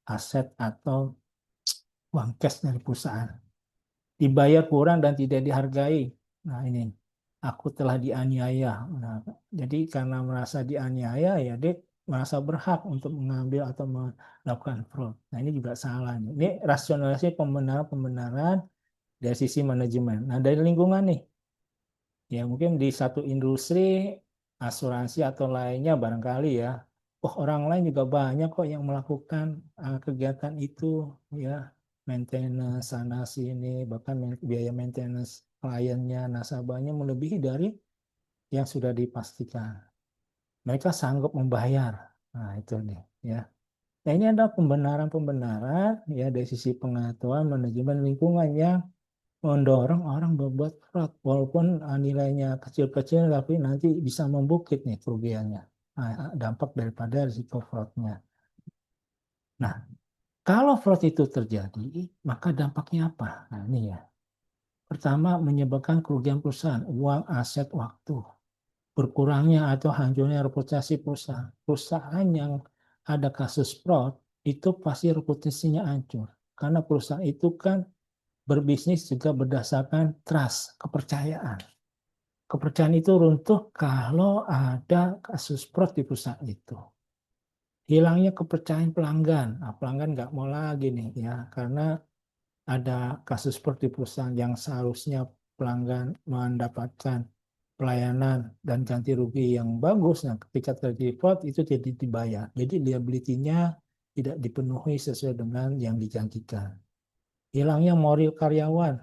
aset atau uang cash dari perusahaan. Dibayar kurang dan tidak dihargai. Nah ini, aku telah dianiaya. Nah, jadi karena merasa dianiaya, ya dia merasa berhak untuk mengambil atau melakukan fraud. Nah ini juga salah. Ini rasionalisasi pembenaran-pembenaran dari sisi manajemen. Nah dari lingkungan nih, ya mungkin di satu industri asuransi atau lainnya barangkali ya, oh orang lain juga banyak kok yang melakukan kegiatan itu ya, maintenance sana sini, bahkan biaya maintenance kliennya nasabahnya melebihi dari yang sudah dipastikan. Mereka sanggup membayar. Nah itu nih ya. Nah ini adalah pembenaran-pembenaran ya dari sisi pengetahuan manajemen lingkungan yang mendorong orang berbuat fraud walaupun nilainya kecil-kecil tapi nanti bisa membukit nih kerugiannya. Nah, dampak daripada risiko fraudnya. Nah, kalau fraud itu terjadi, maka dampaknya apa? Nah, ini ya. Pertama, menyebabkan kerugian perusahaan, uang, aset, waktu. Berkurangnya atau hancurnya reputasi perusahaan. Perusahaan yang ada kasus fraud, itu pasti reputasinya hancur. Karena perusahaan itu kan berbisnis juga berdasarkan trust, kepercayaan. Kepercayaan itu runtuh kalau ada kasus fraud di perusahaan itu. Hilangnya kepercayaan pelanggan. Nah, pelanggan nggak mau lagi nih ya, karena ada kasus fraud di perusahaan yang seharusnya pelanggan mendapatkan pelayanan dan ganti rugi yang bagus. Nah, ketika terjadi fraud itu tidak dibayar. Jadi liability-nya tidak dipenuhi sesuai dengan yang dijanjikan. Hilangnya moral karyawan.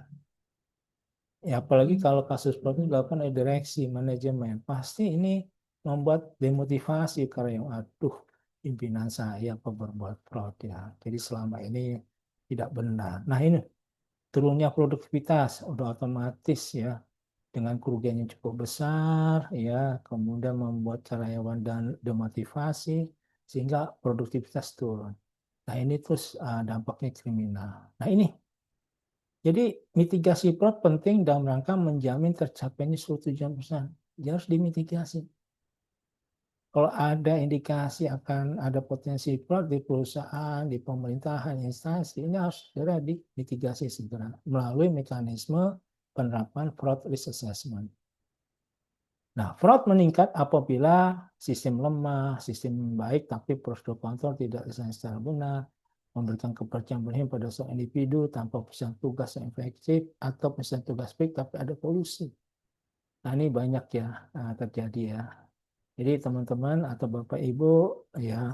Ya, apalagi kalau kasus fraud ini dilakukan oleh direksi, manajemen, pasti ini membuat demotivasi karena aduh, pimpinan saya apa berbuat fraud ya. Jadi selama ini tidak benar. Nah ini turunnya produktivitas udah otomatis ya dengan kerugian yang cukup besar ya, kemudian membuat karyawan dan demotivasi sehingga produktivitas turun. Nah ini terus dampaknya kriminal. Nah ini Jadi mitigasi fraud penting dalam rangka menjamin tercapainya suatu tujuan perusahaan. Dia harus dimitigasi. Kalau ada indikasi akan ada potensi fraud di perusahaan, di pemerintahan, instansi, ini harus segera dimitigasi segera melalui mekanisme penerapan fraud risk assessment. Nah, fraud meningkat apabila sistem lemah, sistem baik, tapi prosedur kontrol tidak dilaksanakan secara benar, memberikan kepercayaan berlebihan pada seorang individu tanpa pesan tugas yang efektif, atau pesan tugas baik tapi ada polusi. Nah, ini banyak ya terjadi ya. Jadi teman-teman atau Bapak Ibu ya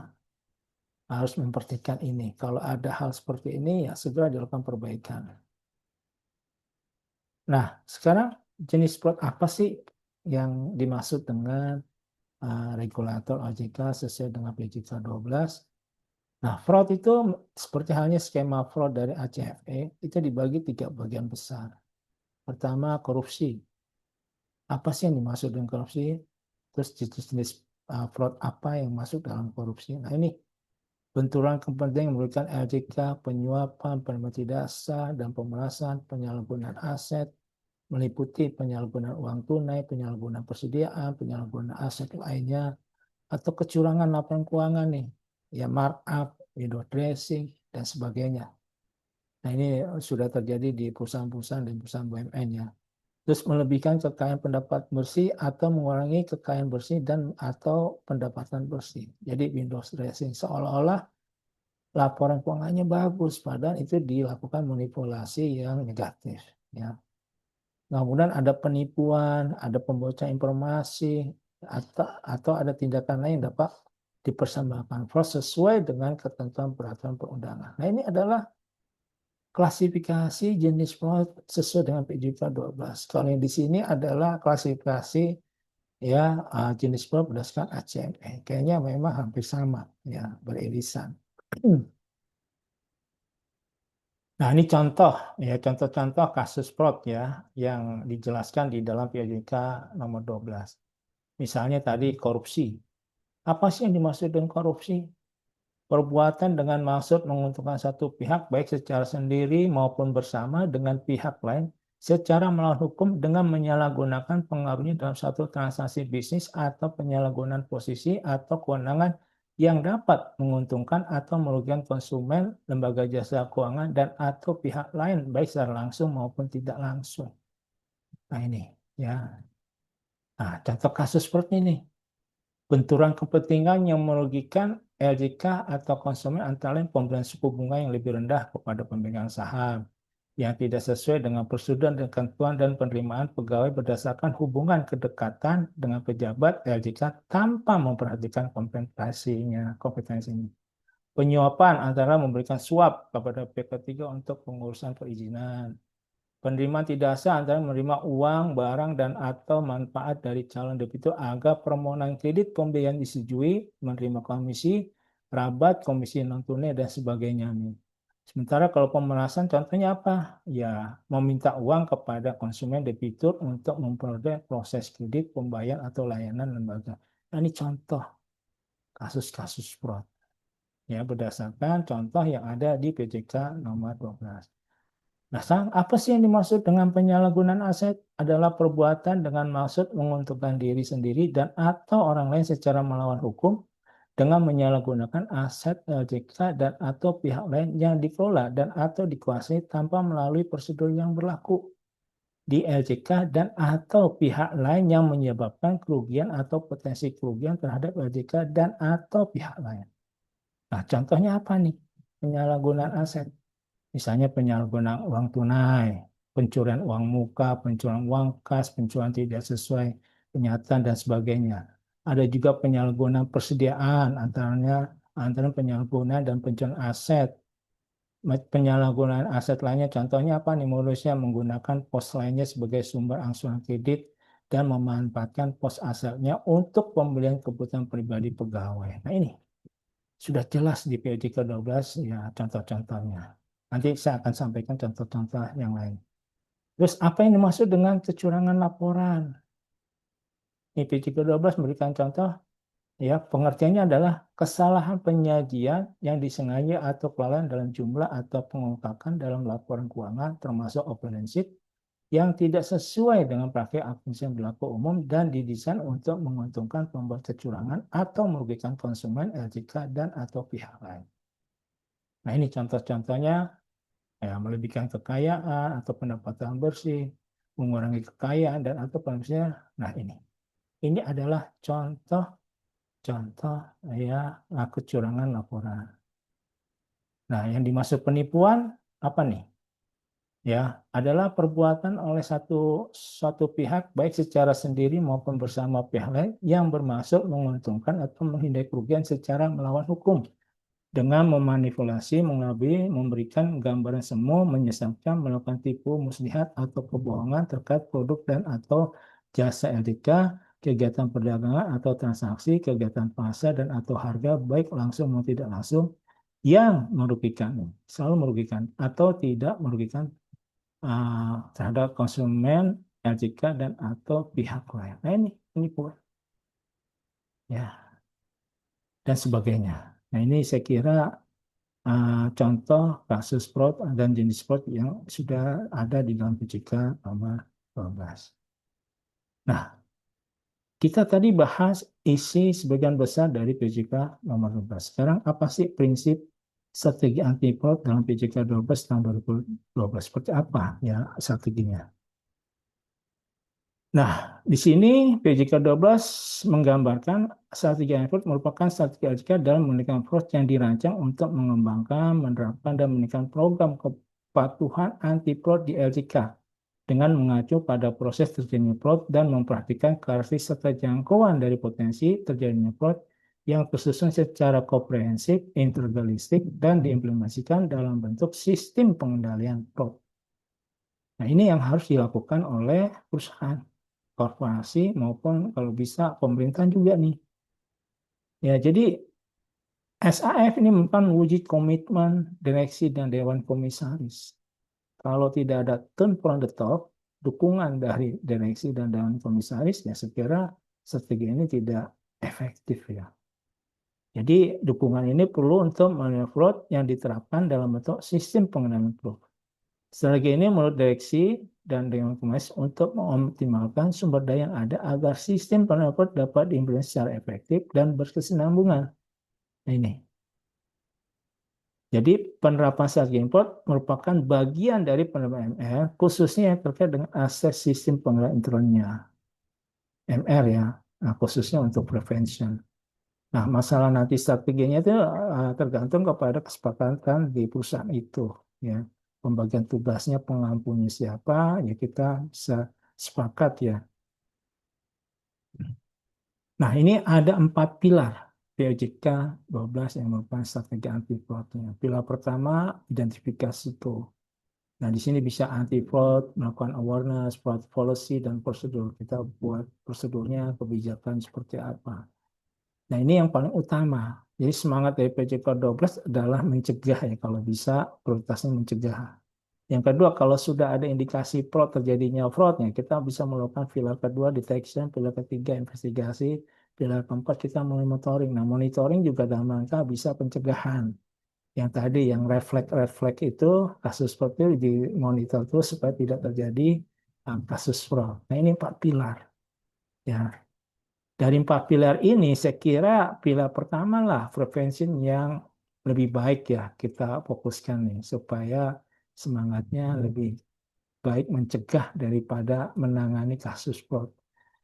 harus memperhatikan ini. Kalau ada hal seperti ini ya segera dilakukan perbaikan. Nah, sekarang jenis fraud apa sih yang dimaksud dengan regulator OJK sesuai dengan PJK 12? Nah, fraud itu seperti halnya skema fraud dari ACFE itu dibagi 3 bagian besar. Pertama, korupsi. Apa sih yang dimaksud dengan korupsi? Terus jenis-jenis fraud apa yang masuk dalam korupsi? Nah, ini benturan kepentingan memberikan LJK, penyuapan, penerimaan tidak sah, dan pemerasan, penyalahgunaan aset, meliputi penyalahgunaan uang tunai, penyalahgunaan persediaan, penyalahgunaan aset lainnya, atau kecurangan laporan keuangan nih, ya markup, window dressing, dan sebagainya. Nah ini sudah terjadi di perusahaan-perusahaan dan perusahaan BUMN ya. Terus melebihkan kekayaan pendapat bersih atau mengurangi kekayaan bersih dan atau pendapatan bersih. Jadi window dressing seolah-olah laporan keuangannya bagus, padahal itu dilakukan manipulasi yang negatif. Ya. Nah, kemudian ada penipuan, ada pembocoran informasi, atau ada tindakan lain yang dapat dipersembahkan sesuai dengan ketentuan peraturan perundangan. Nah, ini adalah klasifikasi jenis fraud sesuai dengan PJK 12. Kalau yang di sini adalah klasifikasi ya jenis fraud berdasarkan ACME. Kayaknya memang hampir sama ya, beririsan. Nah, ini contoh ya, contoh-contoh kasus fraud ya yang dijelaskan di dalam PJK nomor 12. Misalnya tadi korupsi. Apa sih yang dimaksud dengan korupsi? Perbuatan dengan maksud menguntungkan satu pihak baik secara sendiri maupun bersama dengan pihak lain secara melawan hukum dengan menyalahgunakan pengaruhnya dalam satu transaksi bisnis atau penyalahgunaan posisi atau kewenangan yang dapat menguntungkan atau merugikan konsumen, lembaga jasa keuangan, dan atau pihak lain baik secara langsung maupun tidak langsung. Nah ini ya. Nah, contoh kasus seperti ini. Benturan kepentingan yang merugikan LJK atau konsumen antara lain pemberian suku bunga yang lebih rendah kepada pemegang saham yang tidak sesuai dengan prosedur dan ketentuan dan penerimaan pegawai berdasarkan hubungan kedekatan dengan pejabat LJK tanpa memperhatikan kompetensinya. Penyuapan antara memberikan suap kepada pihak ketiga untuk pengurusan perizinan. Penerimaan tidak sah antara menerima uang, barang, dan atau manfaat dari calon debitur agar permohonan kredit pemberian disetujui, menerima komisi, rabat, komisi non-tunai, dan sebagainya. Sementara kalau pemerasan contohnya apa? Ya, meminta uang kepada konsumen debitur untuk memperoleh proses kredit, pembayaran, atau layanan lembaga. Nah, ini contoh kasus-kasus fraud. Ya, berdasarkan contoh yang ada di PJK nomor 12. Nah, apa sih yang dimaksud dengan penyalahgunaan aset? Adalah perbuatan dengan maksud menguntungkan diri sendiri dan atau orang lain secara melawan hukum dengan menyalahgunakan aset LJK dan atau pihak lain yang dikelola dan atau dikuasai tanpa melalui prosedur yang berlaku di LJK dan atau pihak lain yang menyebabkan kerugian atau potensi kerugian terhadap LJK dan atau pihak lain. Nah, contohnya apa nih? Penyalahgunaan aset. Misalnya penyalahgunaan uang tunai, pencurian uang muka, pencurian uang kas, pencurian tidak sesuai kenyataan dan sebagainya. Ada juga penyalahgunaan persediaan antara penyalahgunaan dan pencurian aset. Penyalahgunaan aset lainnya contohnya apa nih? Modusnya menggunakan pos lainnya sebagai sumber angsuran kredit dan memanfaatkan pos asetnya untuk pembelian kebutuhan pribadi pegawai. Nah ini sudah jelas di PJK ke-12 ya contoh-contohnya. Nanti saya akan sampaikan contoh-contoh yang lain. Terus apa yang dimaksud dengan kecurangan laporan? Ini PJK ke-12 memberikan contoh Ya, pengertiannya adalah kesalahan penyajian yang disengaja atau kelalaian dalam jumlah atau pengungkapan dalam laporan keuangan termasuk open sheet yang tidak sesuai dengan praktik akuntansi yang berlaku umum dan didesain untuk menguntungkan pembuat kecurangan atau merugikan konsumen, LJK, dan atau pihak lain. Nah, ini contoh-contohnya ya, melebihkan kekayaan atau pendapatan bersih, mengurangi kekayaan dan atau penghasilan. Nah, ini adalah contoh ya kecurangan laporan. Nah, yang dimaksud penipuan apa nih? Ya, adalah perbuatan oleh satu pihak baik secara sendiri maupun bersama pihak lain yang bermaksud menguntungkan atau menghindari kerugian secara melawan hukum dengan memanipulasi, mengelabui, memberikan gambaran semu, menyesatkan, melakukan tipu, muslihat atau kebohongan terkait produk dan atau jasa LDK, kegiatan perdagangan atau transaksi, kegiatan pasar dan atau harga baik langsung maupun tidak langsung yang merugikan, selalu merugikan atau tidak merugikan terhadap konsumen, LJK dan atau pihak lain. Nah, ini pun ya dan sebagainya. Nah, ini saya kira contoh kasus fraud dan jenis fraud yang sudah ada di dalam PJK nomor 12. Nah, kita tadi bahas isi sebagian besar dari PJK nomor 12. Sekarang apa sih prinsip strategi anti fraud dalam PJK 12 tahun 2012? Seperti apa ya strateginya? Nah, di sini PJK 12 menggambarkan strategi anti-fraud merupakan strategi LJK dalam mengendalikan fraud yang dirancang untuk mengembangkan, menerapkan, dan meningkatkan program kepatuhan anti-fraud di LJK dengan mengacu pada proses terjadinya fraud dan memperhatikan karakteristik serta jangkauan dari potensi terjadinya fraud yang tersusun secara komprehensif, integralistik, dan diimplementasikan dalam bentuk sistem pengendalian fraud. Nah, ini yang harus dilakukan oleh perusahaan korporasi maupun kalau bisa pemerintahan juga nih. Ya, jadi SAF ini merupakan wujud komitmen direksi dan dewan komisaris. Kalau tidak ada turn from the top, dukungan dari direksi dan dewan komisaris, ya sekira strategi ini tidak efektif ya. Jadi dukungan ini perlu untuk mengenai yang diterapkan dalam bentuk sistem pengendalian fraud. Strategi ini menurut direksi dan Dewan Komisaris untuk mengoptimalkan sumber daya yang ada agar sistem penerapan dapat diimplementasikan secara efektif dan berkesinambungan. Nah, ini. Jadi penerapan strategi import merupakan bagian dari penerapan MR, khususnya yang terkait dengan akses sistem pengelolaan internetnya, MR ya, nah, khususnya untuk prevention. Nah, masalah nanti strateginya itu tergantung kepada kesepakatan di perusahaan itu, ya. Pembagian tugasnya pengampunya siapa, ya kita bisa sepakat ya. Nah, ini ada 4 pilar POJK 12 yang merupakan strategi anti fraudnya. Pilar pertama, identifikasi itu. Nah, di sini bisa anti fraud, melakukan awareness, fraud policy, dan prosedur. Kita buat prosedurnya, kebijakan seperti apa. Nah, ini yang paling utama. Jadi semangat dari PJK 12 adalah mencegah ya, kalau bisa prioritasnya mencegah. Yang kedua, kalau sudah ada indikasi fraud terjadinya fraudnya, kita bisa melakukan pilar kedua detection, pilar ketiga investigasi, pilar keempat kita monitoring. Nah, monitoring juga dalam rangka bisa pencegahan. Yang tadi yang refleks itu kasus seperti itu dimonitor terus supaya tidak terjadi kasus fraud. Nah, ini 4 pilar. Ya, dari 4 pilar ini, saya kira pilar pertama lah prevention yang lebih baik ya kita fokuskan nih supaya semangatnya lebih baik mencegah daripada menangani kasus fraud.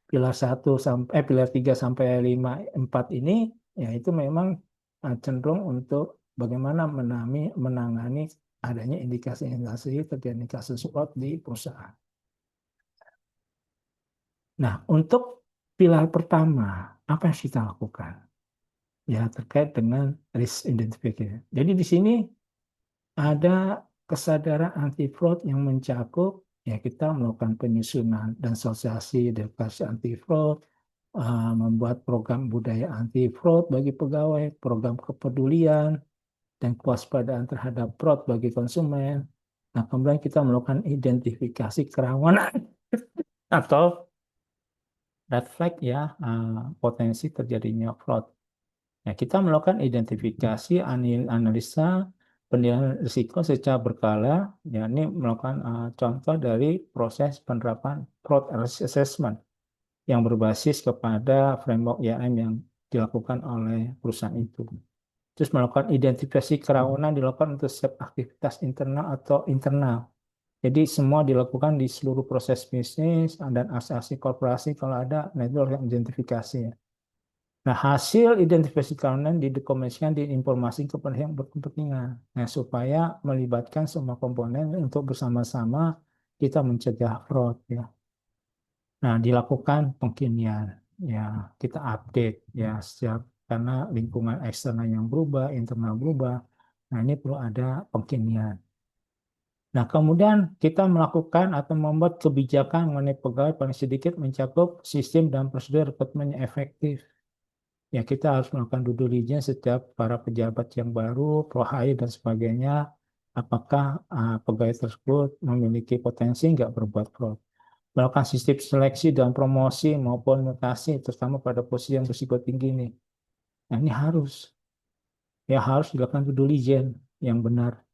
Pilar 3 sampai 5 4 ini ya itu memang cenderung untuk bagaimana menangani adanya indikasi-indikasi terjadi kasus fraud di perusahaan. Nah, untuk pilar pertama, apa yang kita lakukan? Ya, terkait dengan risk identification. Jadi di sini ada kesadaran anti fraud yang mencakup ya kita melakukan penyusunan dan sosialisasi edukasi anti fraud, membuat program budaya anti fraud bagi pegawai, program kepedulian dan kewaspadaan terhadap fraud bagi konsumen. Nah, kemudian kita melakukan identifikasi kerawanan atau red flag ya, potensi terjadinya fraud. Nah, kita melakukan identifikasi, analisa, penilaian risiko secara berkala, yakni melakukan contoh dari proses penerapan fraud assessment yang berbasis kepada framework IAM yang dilakukan oleh perusahaan itu. Terus melakukan identifikasi kerawanan dilakukan untuk setiap aktivitas internal atau internal. Jadi semua dilakukan di seluruh proses bisnis dan aksi-aksi korporasi kalau ada, nah itu yang identifikasi. Nah, hasil identifikasi keamanan didokumentasikan di informasi kepada yang berkepentingan. Nah, supaya melibatkan semua komponen untuk bersama-sama kita mencegah fraud ya. Nah, dilakukan pengkinian ya, kita update ya setiap karena lingkungan eksternal yang berubah, internal berubah. Nah, ini perlu ada pengkinian. Nah, kemudian kita melakukan atau membuat kebijakan mengenai pegawai paling sedikit mencakup sistem dan prosedur rekrutmen yang efektif. Ya, kita harus melakukan due diligence setiap para pejabat yang baru, pro hire dan sebagainya. Apakah pegawai tersebut memiliki potensi nggak berbuat fraud? Melakukan sistem seleksi dan promosi maupun mutasi, terutama pada posisi yang berisiko tinggi nih. Nah, ini harus dilakukan due diligence yang benar.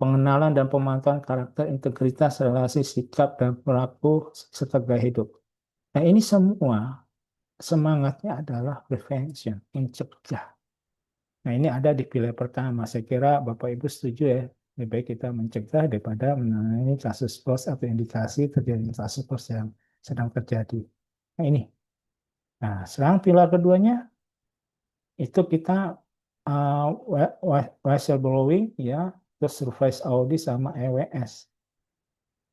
Pengenalan dan pemantauan karakter, integritas, relasi, sikap, dan perilaku serta gaya hidup. Nah, ini semua semangatnya adalah prevention, mencegah. Nah, ini ada di pilar pertama. Saya kira Bapak Ibu setuju ya. Lebih baik kita mencegah daripada menangani kasus pos atau indikasi terjadi kasus pos yang sedang terjadi. Nah, ini. Nah, sekarang pilar keduanya itu kita uh, whistleblowing ya, terus surface audit sama EWS.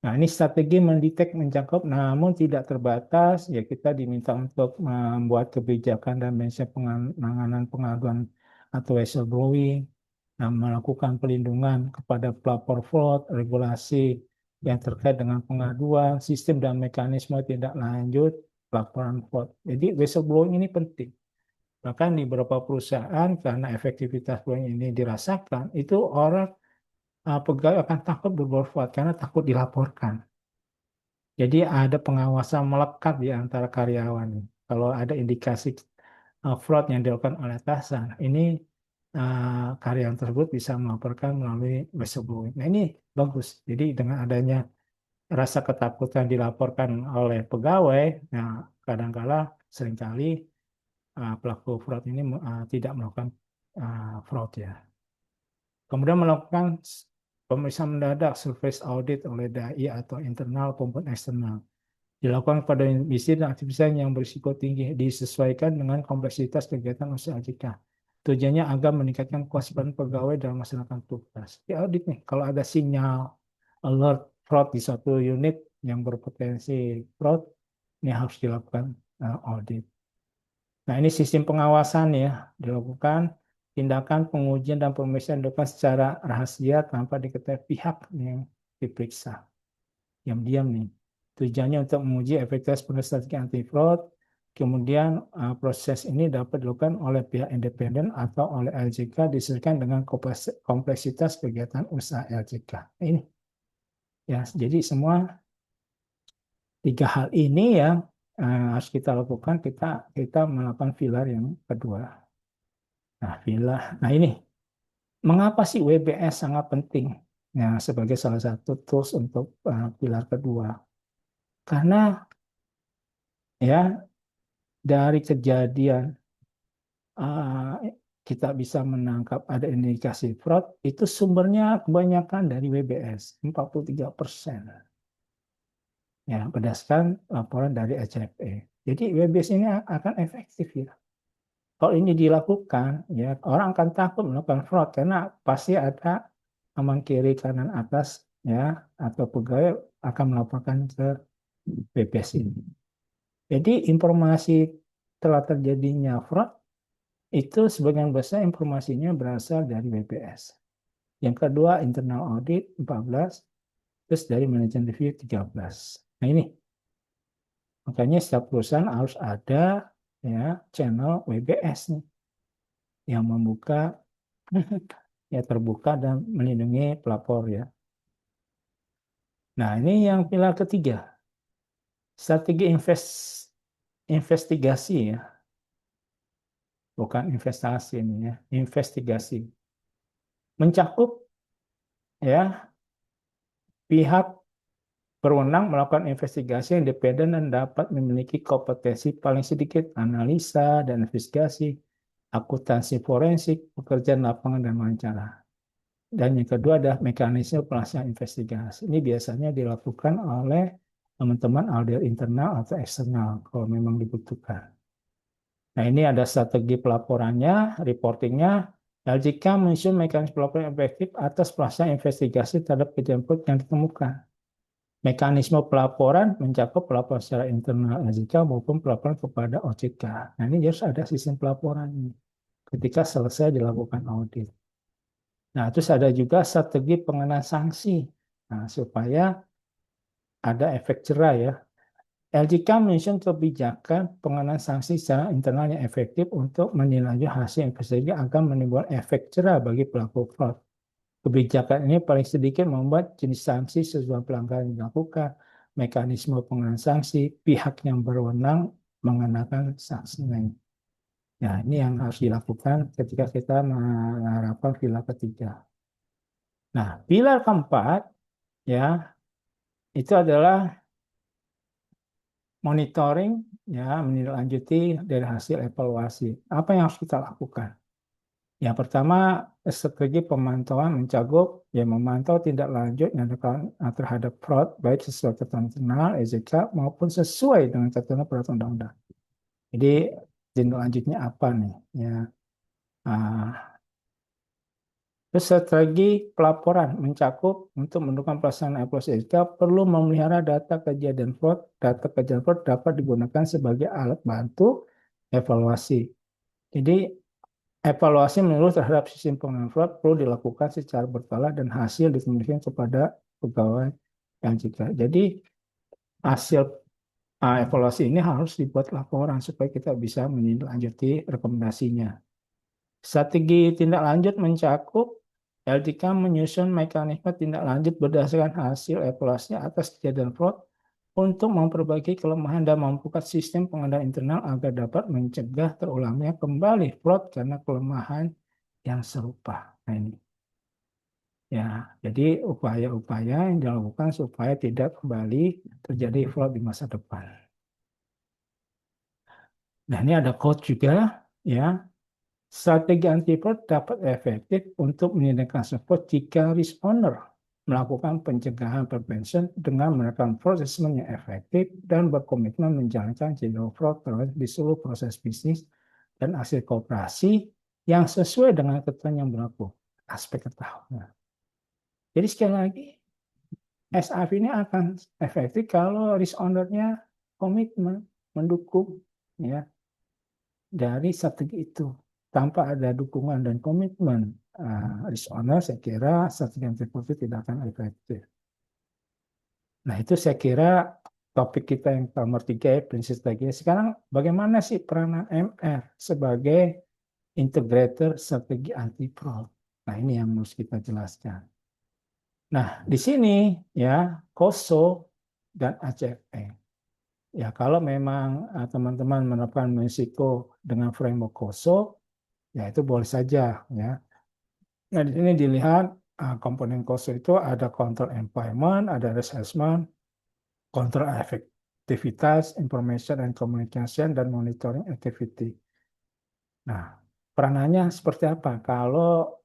Nah, ini strategi mendetek mencakup namun tidak terbatas. Ya, kita diminta untuk membuat kebijakan dan manajemen penanganan pengaduan atau whistleblowing, nah, melakukan pelindungan kepada pelapor fraud, regulasi yang terkait dengan pengaduan, sistem dan mekanisme tindak lanjut laporan fraud. Jadi whistleblowing ini penting. Bahkan di beberapa perusahaan karena efektivitas blowing ini dirasakan, itu orang pegawai akan takut berbuat fraud karena takut dilaporkan. Jadi ada pengawasan melekat di antara karyawan. Kalau ada indikasi fraud yang dilakukan oleh atasan, ini karyawan tersebut bisa melaporkan melalui whistleblowing. Nah, ini bagus. Jadi dengan adanya rasa ketakutan dilaporkan oleh pegawai, nah kadangkala seringkali pelaku fraud ini tidak melakukan fraud ya. Kemudian melakukan pemeriksaan mendadak surface audit oleh dai atau internal maupun eksternal. Dilakukan pada bisnis dan aktivitas yang berisiko tinggi, disesuaikan dengan kompleksitas kegiatan usaha JK. Tujuannya agar meningkatkan kewaspadaan pegawai dalam melaksanakan tugas. Di audit nih, kalau ada sinyal alert fraud di suatu unit yang berpotensi fraud, ini harus dilakukan audit. Nah, ini sistem pengawasan ya, dilakukan tindakan pengujian dan pemeriksaan dilakukan secara rahasia tanpa diketahui pihak yang diperiksa. Diam-diam nih. Tujuannya untuk menguji efektivitas strategi anti fraud. Kemudian proses ini dapat dilakukan oleh pihak independen atau oleh LJK disesuaikan dengan kompleksitas kegiatan usaha LJK. Ini ya, jadi semua tiga hal ini yang harus kita lakukan. Kita melakukan pilar yang kedua. Nah ini mengapa sih WBS sangat penting? Ya, sebagai salah satu tools untuk pilar kedua. Karena ya dari kejadian kita bisa menangkap ada indikasi fraud, itu sumbernya kebanyakan dari WBS, 43%. Ya, berdasarkan laporan dari HFE. Jadi WBS ini akan efektif ya. Kalau ini dilakukan, ya orang akan takut melakukan fraud karena pasti ada aman kiri kanan atas ya atau pegawai akan melaporkan ke WBS ini. Jadi informasi telah terjadinya fraud itu sebagian besar informasinya berasal dari WBS. Yang kedua internal audit 14, terus dari manajemen review 13. Nah ini makanya setiap perusahaan harus ada ya channel WBS nih yang membuka ya terbuka dan melindungi pelapor ya. Nah ini yang pilar ketiga, strategi invest investigasi ya, bukan investasi ini ya, investigasi. Mencakup ya pihak berwenang melakukan investigasi yang independen dan dapat memiliki kompetensi paling sedikit analisa dan investigasi, akuntansi forensik, pekerjaan lapangan dan wawancara. Dan yang kedua adalah mekanisme pelaksanaan investigasi. Ini biasanya dilakukan oleh teman-teman audit internal atau eksternal kalau memang dibutuhkan. Nah, ini ada strategi pelaporannya, reportingnya. LJK menyusun mekanisme pelaporan efektif atas pelaksanaan investigasi terhadap kejadian yang ditemukan. Mekanisme pelaporan mencakup pelaporan secara internal LJK maupun pelaporan kepada OJK. Nah, ini harus ada sistem pelaporan ketika selesai dilakukan audit. Nah, terus ada juga strategi pengenaan sanksi. Nah, supaya ada efek jerah ya. LJK menyusun kebijakan pengenaan sanksi secara internal yang efektif untuk menilai hasil investigasi agar menimbulkan efek jerah bagi pelaku fraud. Kebijakan ini paling sedikit membuat jenis sanksi sesuai pelanggaran yang dilakukan, mekanisme pengenaan sanksi, pihak yang berwenang mengenakan sanksi. Nah, ini yang harus dilakukan ketika kita menerapkan pilar ketiga. Nah, pilar keempat ya itu adalah monitoring ya menindaklanjuti dari hasil evaluasi. Apa yang harus kita lakukan? Yang pertama, strategi pemantauan mencakup ya memantau tindak lanjut yang terhadap fraud baik sesuai ketentuan internal EJK maupun sesuai dengan ketentuan peraturan undang-undang. Jadi tindak lanjutnya apa nih? Ya, terus strategi pelaporan mencakup untuk mendukung pelaksanaan evaluasi EJK perlu memelihara data kejadian fraud. Data kejadian fraud dapat digunakan sebagai alat bantu evaluasi. Jadi evaluasi menyeluruh terhadap sistem pengenalan fraud perlu dilakukan secara berkala dan hasil dikomunikasikan kepada pegawai yang jika. Jadi hasil evaluasi ini harus dibuat laporan supaya kita bisa menindaklanjuti rekomendasinya. Strategi tindak lanjut mencakup LTK menyusun mekanisme tindak lanjut berdasarkan hasil evaluasi atas kejadian fraud untuk memperbaiki kelemahan dan membuka sistem pengendalian internal agar dapat mencegah terulangnya kembali fraud karena kelemahan yang serupa. Nah, ini. Ya, jadi upaya-upaya yang dilakukan supaya tidak kembali terjadi fraud di masa depan. Nah, ini ada quote juga ya. Strategi anti fraud dapat efektif untuk menyediakan support jika risk owner melakukan pencegahan prevention dengan menekan fraud assessment yang efektif dan berkomitmen menjalankan zero fraud di seluruh proses bisnis dan hasil kooperasi yang sesuai dengan ketentuan yang berlaku. Aspek ketahuan. Jadi sekali lagi, SAF ini akan efektif kalau risk owner-nya komitmen mendukung ya dari strategi itu. Tanpa ada dukungan dan komitmen risk owner, saya kira strategi anti fraud tidak akan efektif. Nah, itu saya kira topik kita yang nomor 3 ya, prinsip strategi. Sekarang bagaimana sih peranan MR sebagai integrator strategi anti fraud? Nah, ini yang harus kita jelaskan. Nah, di sini ya COSO dan ACFE. Ya, kalau memang teman-teman menerapkan risiko dengan framework COSO, ya itu boleh saja ya. Nah, di sini dilihat komponen COSO itu ada control environment, ada assessment, control efektivitas, information and communication, dan monitoring activity. Nah, peranannya seperti apa? Kalau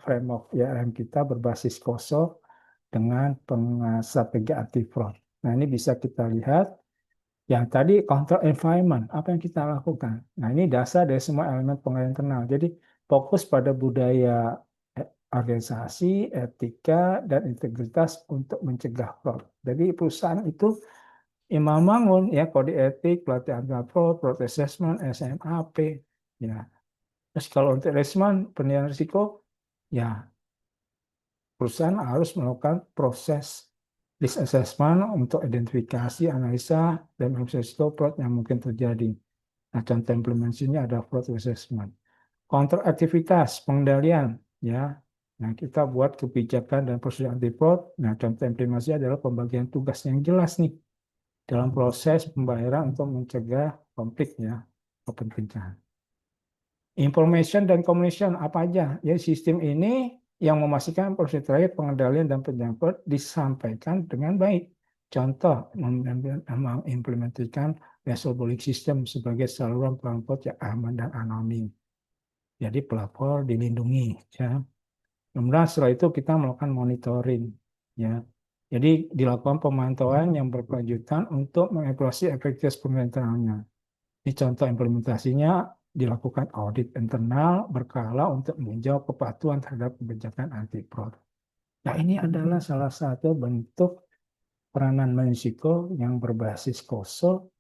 framework IRM kita berbasis COSO dengan strategi anti fraud. Nah, ini bisa kita lihat yang tadi control environment, apa yang kita lakukan. Nah, ini dasar dari semua elemen pengelolaan internal. Jadi fokus pada budaya organisasi, etika, dan integritas untuk mencegah fraud. Jadi perusahaan itu imam bangun ya kode etik, pelatihan anti fraud, fraud assessment, SMAP. Ya. Terus kalau untuk assessment, penilaian risiko, ya perusahaan harus melakukan proses risk assessment untuk identifikasi, analisa, dan risiko fraud yang mungkin terjadi. Nah, contoh implementasinya ada fraud assessment. Kontrol aktivitas, pengendalian, ya. Nah, kita buat kebijakan dan prosedur anti fraud. Nah, contoh implementasi adalah pembagian tugas yang jelas nih. dalam proses pembayaran untuk mencegah konflik ya kepentingan. Information dan communication apa aja? Ya, sistem ini yang memastikan proses terakhir pengendalian dan penjangkauan disampaikan dengan baik. Contoh, mengimplementasikan metabolic system sebagai saluran pelapor yang aman dan anonim. Jadi pelapor dilindungi. Ya. Kemudian setelah itu kita melakukan monitoring. Ya. Jadi dilakukan pemantauan yang berkelanjutan untuk mengevaluasi efektivitas pemerintahannya. Ini contoh implementasinya dilakukan audit internal berkala untuk meninjau kepatuhan terhadap kebijakan anti fraud. Nah, ini adalah salah satu bentuk peranan Mexico yang berbasis COSO.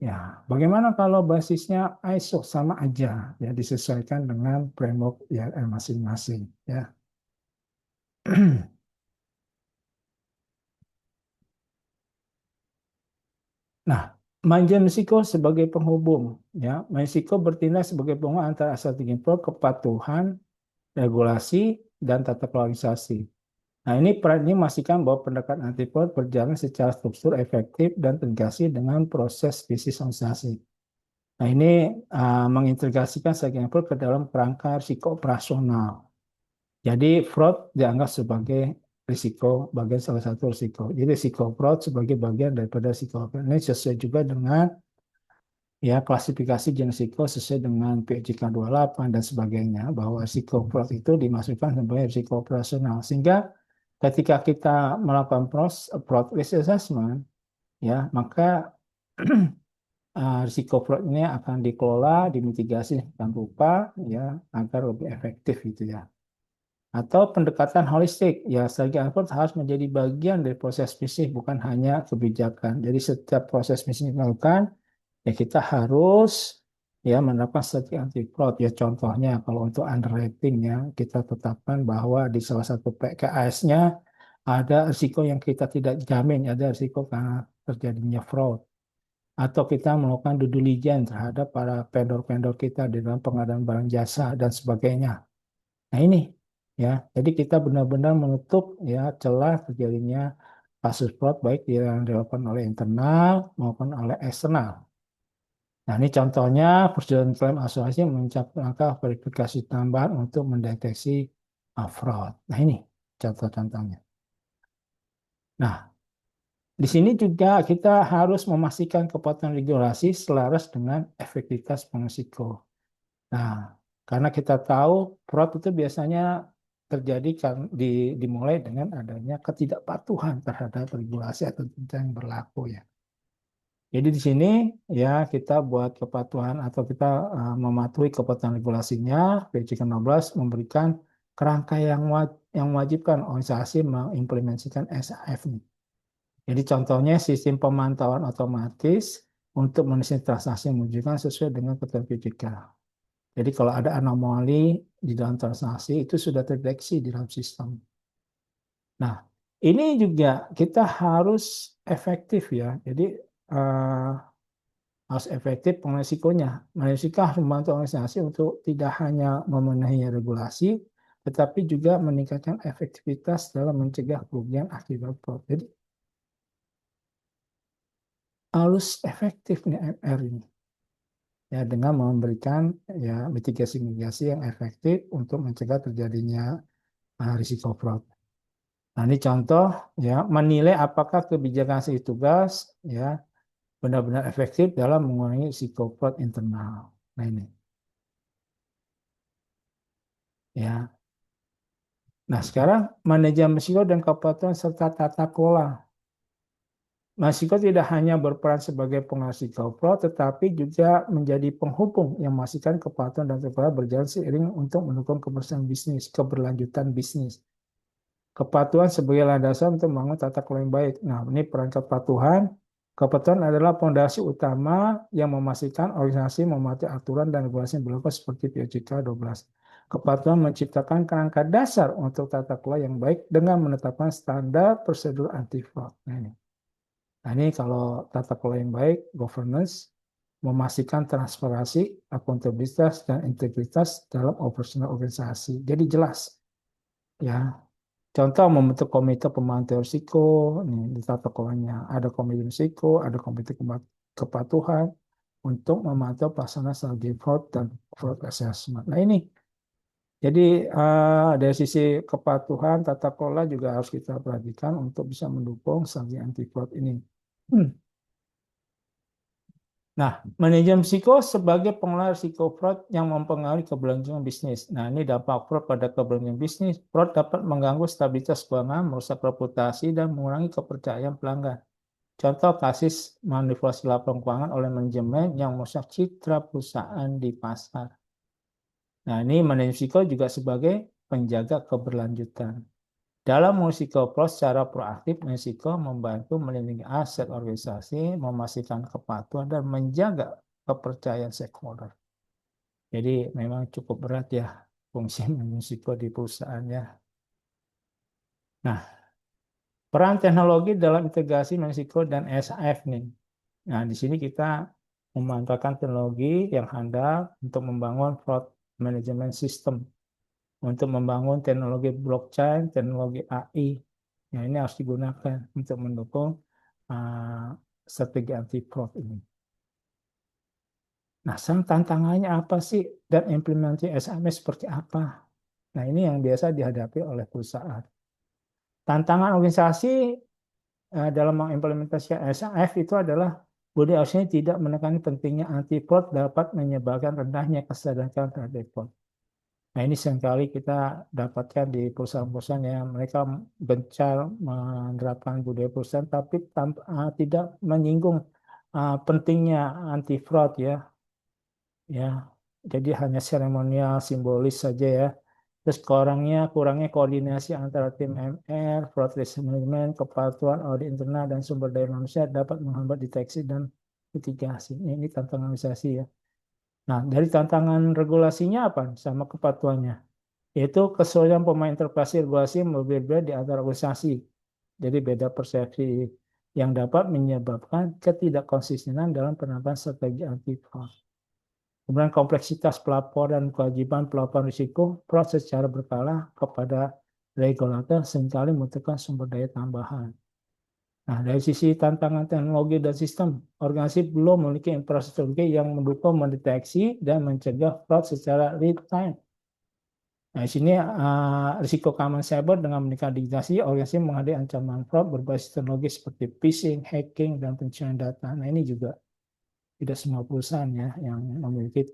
Ya, bagaimana kalau basisnya ISO sama aja ya disesuaikan dengan framework ya masing-masing ya. Nah, manajemen risiko sebagai penghubung ya. Mexico bertindak sebagai penghubung antara strategi fraud, kepatuhan, regulasi, dan tata kelola organisasi. Nah, ini peran ini memastikan bahwa pendekatan anti fraud berjalan secara struktur, efektif, dan terintegrasi dengan proses bisnis organisasi. Nah, ini mengintegrasikan strategi fraud ke dalam kerangka risiko operasional. Jadi, fraud dianggap sebagai risiko, bagian salah satu risiko. Jadi, risiko fraud sebagai bagian daripada risiko. Ini sesuai juga dengan ya klasifikasi jenis risiko sesuai dengan PJK 28 dan sebagainya bahwa risiko fraud itu dimasukkan sebagai risiko operasional sehingga ketika kita melakukan fraud risk assessment ya maka risiko fraud ini akan dikelola dimitigasi dan rupa ya agar lebih efektif gitu ya atau pendekatan holistik ya strategi fraud harus menjadi bagian dari proses bisnis bukan hanya kebijakan jadi setiap proses bisnis dilakukan ya kita harus ya menerapkan strategi anti fraud ya contohnya kalau untuk underwriting ya kita tetapkan bahwa di salah satu PKS-nya ada risiko yang kita tidak jamin ada risiko karena terjadinya fraud atau kita melakukan due diligence terhadap para vendor-vendor kita di dalam pengadaan barang jasa dan sebagainya. Nah ini ya jadi kita benar-benar menutup ya celah terjadinya kasus fraud baik yang dilakukan oleh internal maupun oleh eksternal. Nah, ini contohnya persetujuan klaim asuransi mencapai langkah verifikasi tambahan untuk mendeteksi fraud. Nah, ini contoh-contohnya. Nah, di sini juga kita harus memastikan kepatuhan regulasi selaras dengan efektivitas pengerisiko. Nah, karena kita tahu fraud itu biasanya terjadi dimulai dengan adanya ketidakpatuhan terhadap regulasi atau yang berlaku ya. Jadi di sini ya kita buat kepatuhan atau kita mematuhi kepatuhan regulasinya, PJK 16 memberikan kerangka yang mewajibkan organisasi mengimplementasikan SAF ini. Jadi contohnya sistem pemantauan otomatis untuk menyelesaikan transaksi yang menunjukkan sesuai dengan ketentuan PJK. Jadi kalau ada anomali di dalam transaksi itu sudah terdeteksi di dalam sistem. Nah, ini juga kita harus efektif ya. Jadi harus efektif pengelolaan risikonya. Harus membantu organisasi untuk tidak hanya memenuhi regulasi, tetapi juga meningkatkan efektivitas dalam mencegah kerugian akibat fraud. Jadi harus efektif nih MR ini. Ya, dengan memberikan ya mitigasi-mitigasi yang efektif untuk mencegah terjadinya risiko fraud. Nah, ini contoh ya menilai apakah kebijakan si tugas ya benar-benar efektif dalam mengurangi risiko fraud internal. Nah, ini. Ya. Nah, sekarang manajemen risiko dan kepatuhan serta tata kelola. Risiko tidak hanya berperan sebagai pengawas risiko fraud, tetapi juga menjadi penghubung yang memastikan kepatuhan dan tata kelola berjalan seiring untuk mendukung keberlanjutan bisnis. Kepatuhan sebagai landasan untuk membangun tata kelola yang baik. Nah, ini peran kepatuhan. Kepatuhan adalah fondasi utama yang memastikan organisasi mematuhi aturan dan regulasi yang berlaku seperti PJK 12. Kepatuhan menciptakan kerangka dasar untuk tata kelola yang baik dengan menetapkan standar prosedur anti fraud. Nah, ini kalau tata kelola yang baik, governance, memastikan transparansi, akuntabilitas, dan integritas dalam operasional organisasi. Jadi jelas, ya Contoh membentuk komite pemantau risiko, nih di tata kelolanya ada komite risiko, ada komite kepatuhan untuk memantau pelaksanaan strategi fraud dan fraud assessment. Nah ini, jadi dari sisi kepatuhan, tata kelola juga harus kita perhatikan untuk bisa mendukung strategi anti fraud ini. Nah, manajemen risiko sebagai pengelola risiko fraud yang mempengaruhi keberlangsungan bisnis. Nah, ini dampak fraud pada keberlangsungan bisnis. Fraud dapat mengganggu stabilitas keuangan, merusak reputasi, dan mengurangi kepercayaan pelanggan. Contoh kasus manipulasi laporan keuangan oleh manajemen yang merusak citra perusahaan di pasar. Nah, ini manajemen risiko juga sebagai penjaga keberlanjutan. Dalam risiko fraud secara proaktif, risiko membantu melindungi aset organisasi, memastikan kepatuhan, dan menjaga kepercayaan stakeholder. Jadi memang cukup berat ya fungsi manajemen risiko di perusahaan ya. Nah, peran teknologi dalam integrasi manajemen risiko dan SAF nih. Nah, di sini kita memanfaatkan teknologi yang handal untuk membangun fraud management system, untuk membangun teknologi blockchain, teknologi AI. Nah, ini harus digunakan untuk mendukung strategi anti fraud ini. Nah, tantangannya apa sih dan implementasi SMS seperti apa? Nah, ini yang biasa dihadapi oleh perusahaan. Tantangan organisasi dalam mengimplementasikan SAF itu adalah body outsourcing tidak menekan pentingnya anti fraud dapat menyebabkan rendahnya kesadaran terhadap fraud. Nah, ini seringkali kita dapatkan di perusahaan-perusahaan yang mereka gencar menerapkan budaya perusahaan tapi tidak menyinggung pentingnya anti fraud ya. Ya, jadi hanya seremonial simbolis saja ya. Terus kurangnya koordinasi antara tim MR, fraud risk management, kepatuhan audit internal dan sumber daya manusia dapat menghambat deteksi dan mitigasi. Ini tantangan organisasi ya. Nah, dari tantangan regulasinya apa? Sama kepatuhannya. Yaitu kesulitan pemain interpretasi regulasi berbeda di antara organisasi. Jadi beda persepsi yang dapat menyebabkan ketidakkonsistenan dalam penerapan strategi anti fraud. Kemudian kompleksitas pelapor dan kewajiban pelaporan risiko proses secara berkala kepada regulator seringkali membutuhkan sumber daya tambahan. Nah, dari sisi tantangan teknologi dan sistem, organisasi belum memiliki infrastruktur yang mendukung mendeteksi dan mencegah fraud secara real time. Nah, di sini risiko keamanan cyber dengan meningkatkan digitalisasi, organisasi menghadapi ancaman fraud berbasis teknologi seperti phishing, hacking, dan pencurian data. Nah, ini juga tidak semua perusahaan ya yang memiliki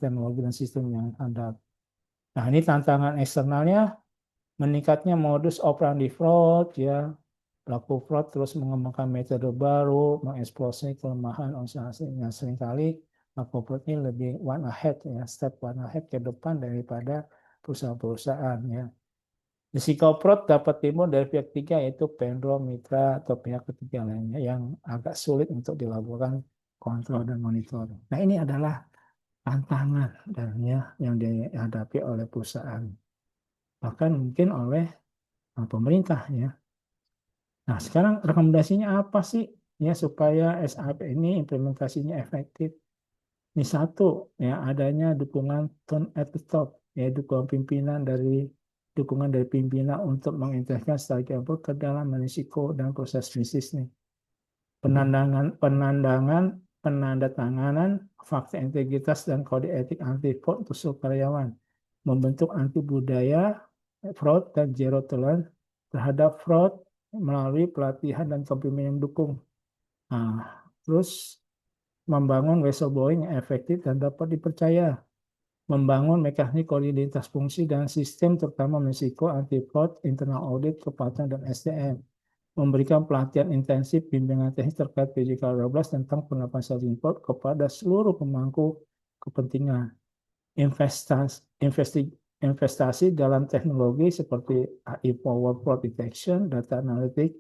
teknologi dan sistem yang handal. Nah, ini tantangan eksternalnya, meningkatnya modus operandi fraud ya. Pelaku fraud terus mengembangkan metode baru, mengeksplorasi kelemahan organisasi. Yang seringkali pelaku fraud ini lebih one ahead ya, step one ahead ke depan daripada perusahaan-perusahaan ya. Risiko fraud dapat timbul dari pihak ketiga yaitu vendor, mitra, atau pihak ketiga lainnya yang agak sulit untuk dilakukan kontrol dan monitor. Nah, ini adalah tantangan yang dihadapi oleh perusahaan, bahkan mungkin oleh pemerintah ya. Nah, sekarang rekomendasinya apa sih ya supaya SAP ini implementasinya efektif? Ini satu ya, adanya dukungan tone at the top, ya dukungan dari pimpinan untuk mengintegrasikan strategi ke dalam risiko dan proses bisnis nih. Penandatanganan fakta integritas dan kode etik anti fraud untuk seluruh karyawan, membentuk anti budaya fraud dan zero tolerance terhadap fraud melalui pelatihan dan kepemimpinan yang dukung. Nah, terus membangun whistleblowing yang efektif dan dapat dipercaya, membangun mekanisme koordinasi fungsi dan sistem terutama risiko anti fraud, internal audit, kepatuhan dan SDM, memberikan pelatihan intensif bimbingan teknis terkait PJK 12 tentang penerapan strategi fraud kepada seluruh pemangku kepentingan, investasi dalam teknologi seperti AI Power Fraud Detection, Data Analytics,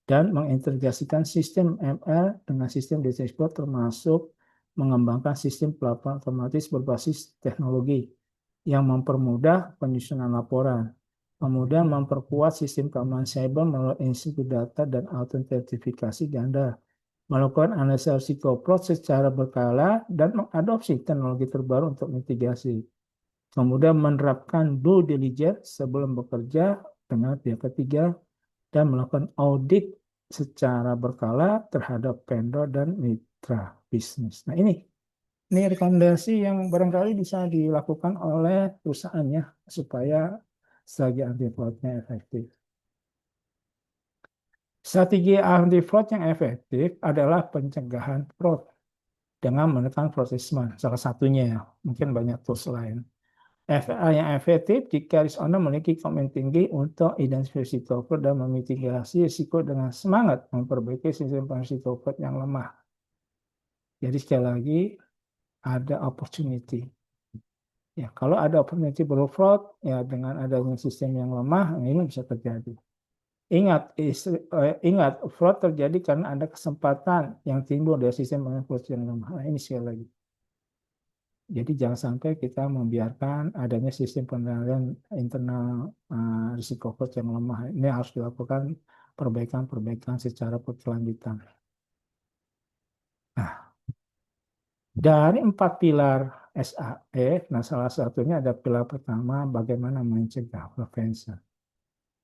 dan mengintegrasikan sistem ML dengan sistem deteksi fraud termasuk mengembangkan sistem pelaporan otomatis berbasis teknologi yang mempermudah penyusunan laporan. Kemudian memperkuat sistem keamanan cyber melalui institut data dan autentifikasi ganda. Melakukan analisa risiko fraud secara berkala dan mengadopsi teknologi terbaru untuk mitigasi. Kemudian menerapkan due diligence sebelum bekerja karena pihak ketiga dan melakukan audit secara berkala terhadap vendor dan mitra bisnis. Nah, ini rekomendasi yang barangkali bisa dilakukan oleh perusahaannya supaya strategi anti fraud-nya efektif. Strategi anti fraud yang efektif adalah pencegahan fraud dengan menekan fraudisme. Salah satunya ya, mungkin banyak tools lain. yang efektif jika risk owner memiliki komitmen tinggi untuk identifikasi risiko fraud dan memitigasi risiko dengan semangat memperbaiki sistem risiko fraud yang lemah. Jadi sekali lagi ada opportunity. Ya, kalau ada opportunity fraud, ya dengan adanya sistem yang lemah, ini bisa terjadi. Ingat, fraud terjadi karena ada kesempatan yang timbul dari sistem fraud yang lemah. Nah, ini sekali lagi. Jadi jangan sampai kita membiarkan adanya sistem pengendalian internal risiko fraud yang lemah. Ini harus dilakukan perbaikan-perbaikan secara berkelanjutan. Nah, dari 4 pilar SAE, nah salah satunya ada pilar pertama bagaimana mencegah prevention.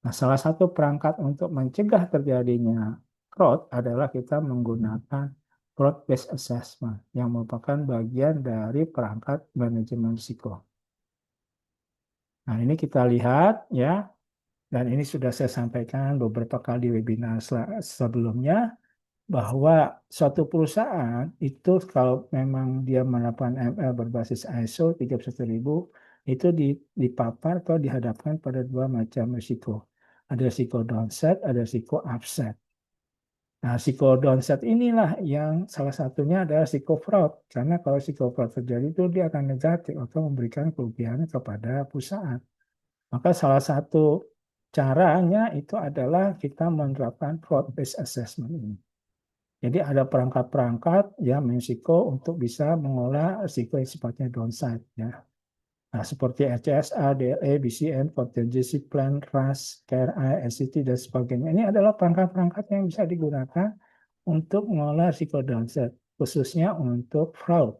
Nah, salah satu perangkat untuk mencegah terjadinya fraud adalah kita menggunakan fraud based assessment yang merupakan bagian dari perangkat manajemen risiko. Nah, ini kita lihat ya, dan ini sudah saya sampaikan beberapa kali di webinar sebelumnya, bahwa suatu perusahaan itu kalau memang dia menerapkan ML berbasis ISO 31000, itu dipapar atau dihadapkan pada dua macam risiko. Ada risiko downside, ada risiko upside. Nah, risiko downside inilah yang salah satunya adalah risiko fraud. Karena kalau risiko fraud terjadi itu dia akan negatif atau memberikan kerugian kepada perusahaan. Maka salah satu caranya itu adalah kita menerapkan fraud based assessment ini. Jadi ada perangkat-perangkat ya risiko untuk bisa mengolah risiko yang sifatnya downside ya. Nah, seperti RCSA, DLE, BCN, contingency plan, RAS, KRI, SCT dan sebagainya. Ini adalah perangkat-perangkat yang bisa digunakan untuk mengolah risiko downside, khususnya untuk fraud.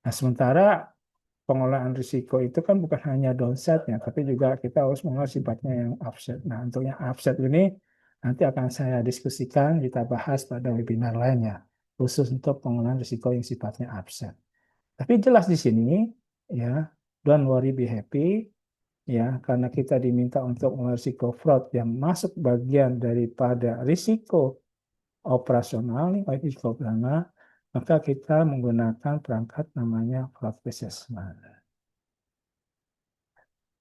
Nah, sementara pengolahan risiko itu kan bukan hanya downside-nya, tapi juga kita harus mengolah sifatnya yang upside. Nah, untuk yang upside ini nanti akan saya diskusikan, kita bahas pada webinar lainnya, khusus untuk pengolahan risiko yang sifatnya upside. Tapi jelas di sini, ya, don't worry, be happy, ya, karena kita diminta untuk mengolah risiko fraud yang masuk bagian daripada risiko operasional, risiko dana, maka kita menggunakan perangkat namanya fraud assessment.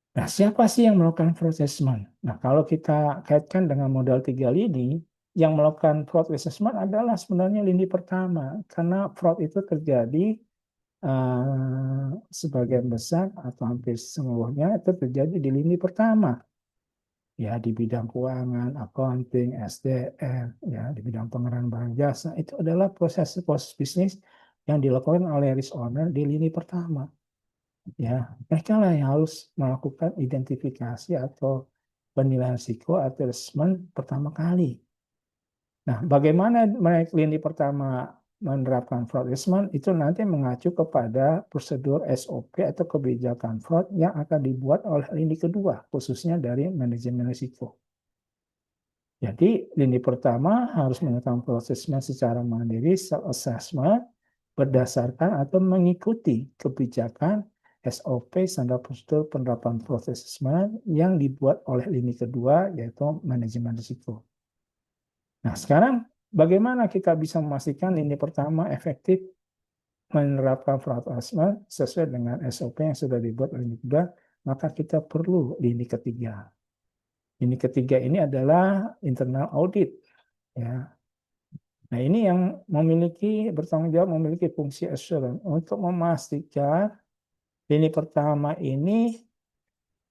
Nah, siapa sih yang melakukan fraud assessment? Nah, kalau kita kaitkan dengan modal 3 lini, yang melakukan fraud assessment adalah sebenarnya lini pertama. Karena fraud itu terjadi sebagian besar atau hampir seluruhnya itu terjadi di lini pertama. Ya, di bidang keuangan, accounting, SDM, ya, di bidang pengenalan barang jasa, itu adalah proses bisnis yang dilakukan oleh risk owner di lini pertama. Ya, mereka lah yang harus melakukan identifikasi atau penilaian risiko atau assessment pertama kali. Nah, bagaimana mereka lini pertama menerapkan fraud assessment itu nanti mengacu kepada prosedur SOP atau kebijakan fraud yang akan dibuat oleh lini kedua, khususnya dari manajemen risiko. Jadi, lini pertama harus melakukan fraud assessment secara mandiri, self-assessment, berdasarkan atau mengikuti kebijakan SOP standar prosedur penerapan fraud assessment yang dibuat oleh lini kedua, yaitu manajemen risiko. Nah, sekarang bagaimana kita bisa memastikan lini pertama efektif menerapkan fraud assessment sesuai dengan SOP yang sudah dibuat oleh lini kedua, maka kita perlu lini ketiga. Lini ketiga ini adalah internal audit. Ya. Nah, ini yang bertanggung jawab memiliki fungsi assurance untuk memastikan lini pertama ini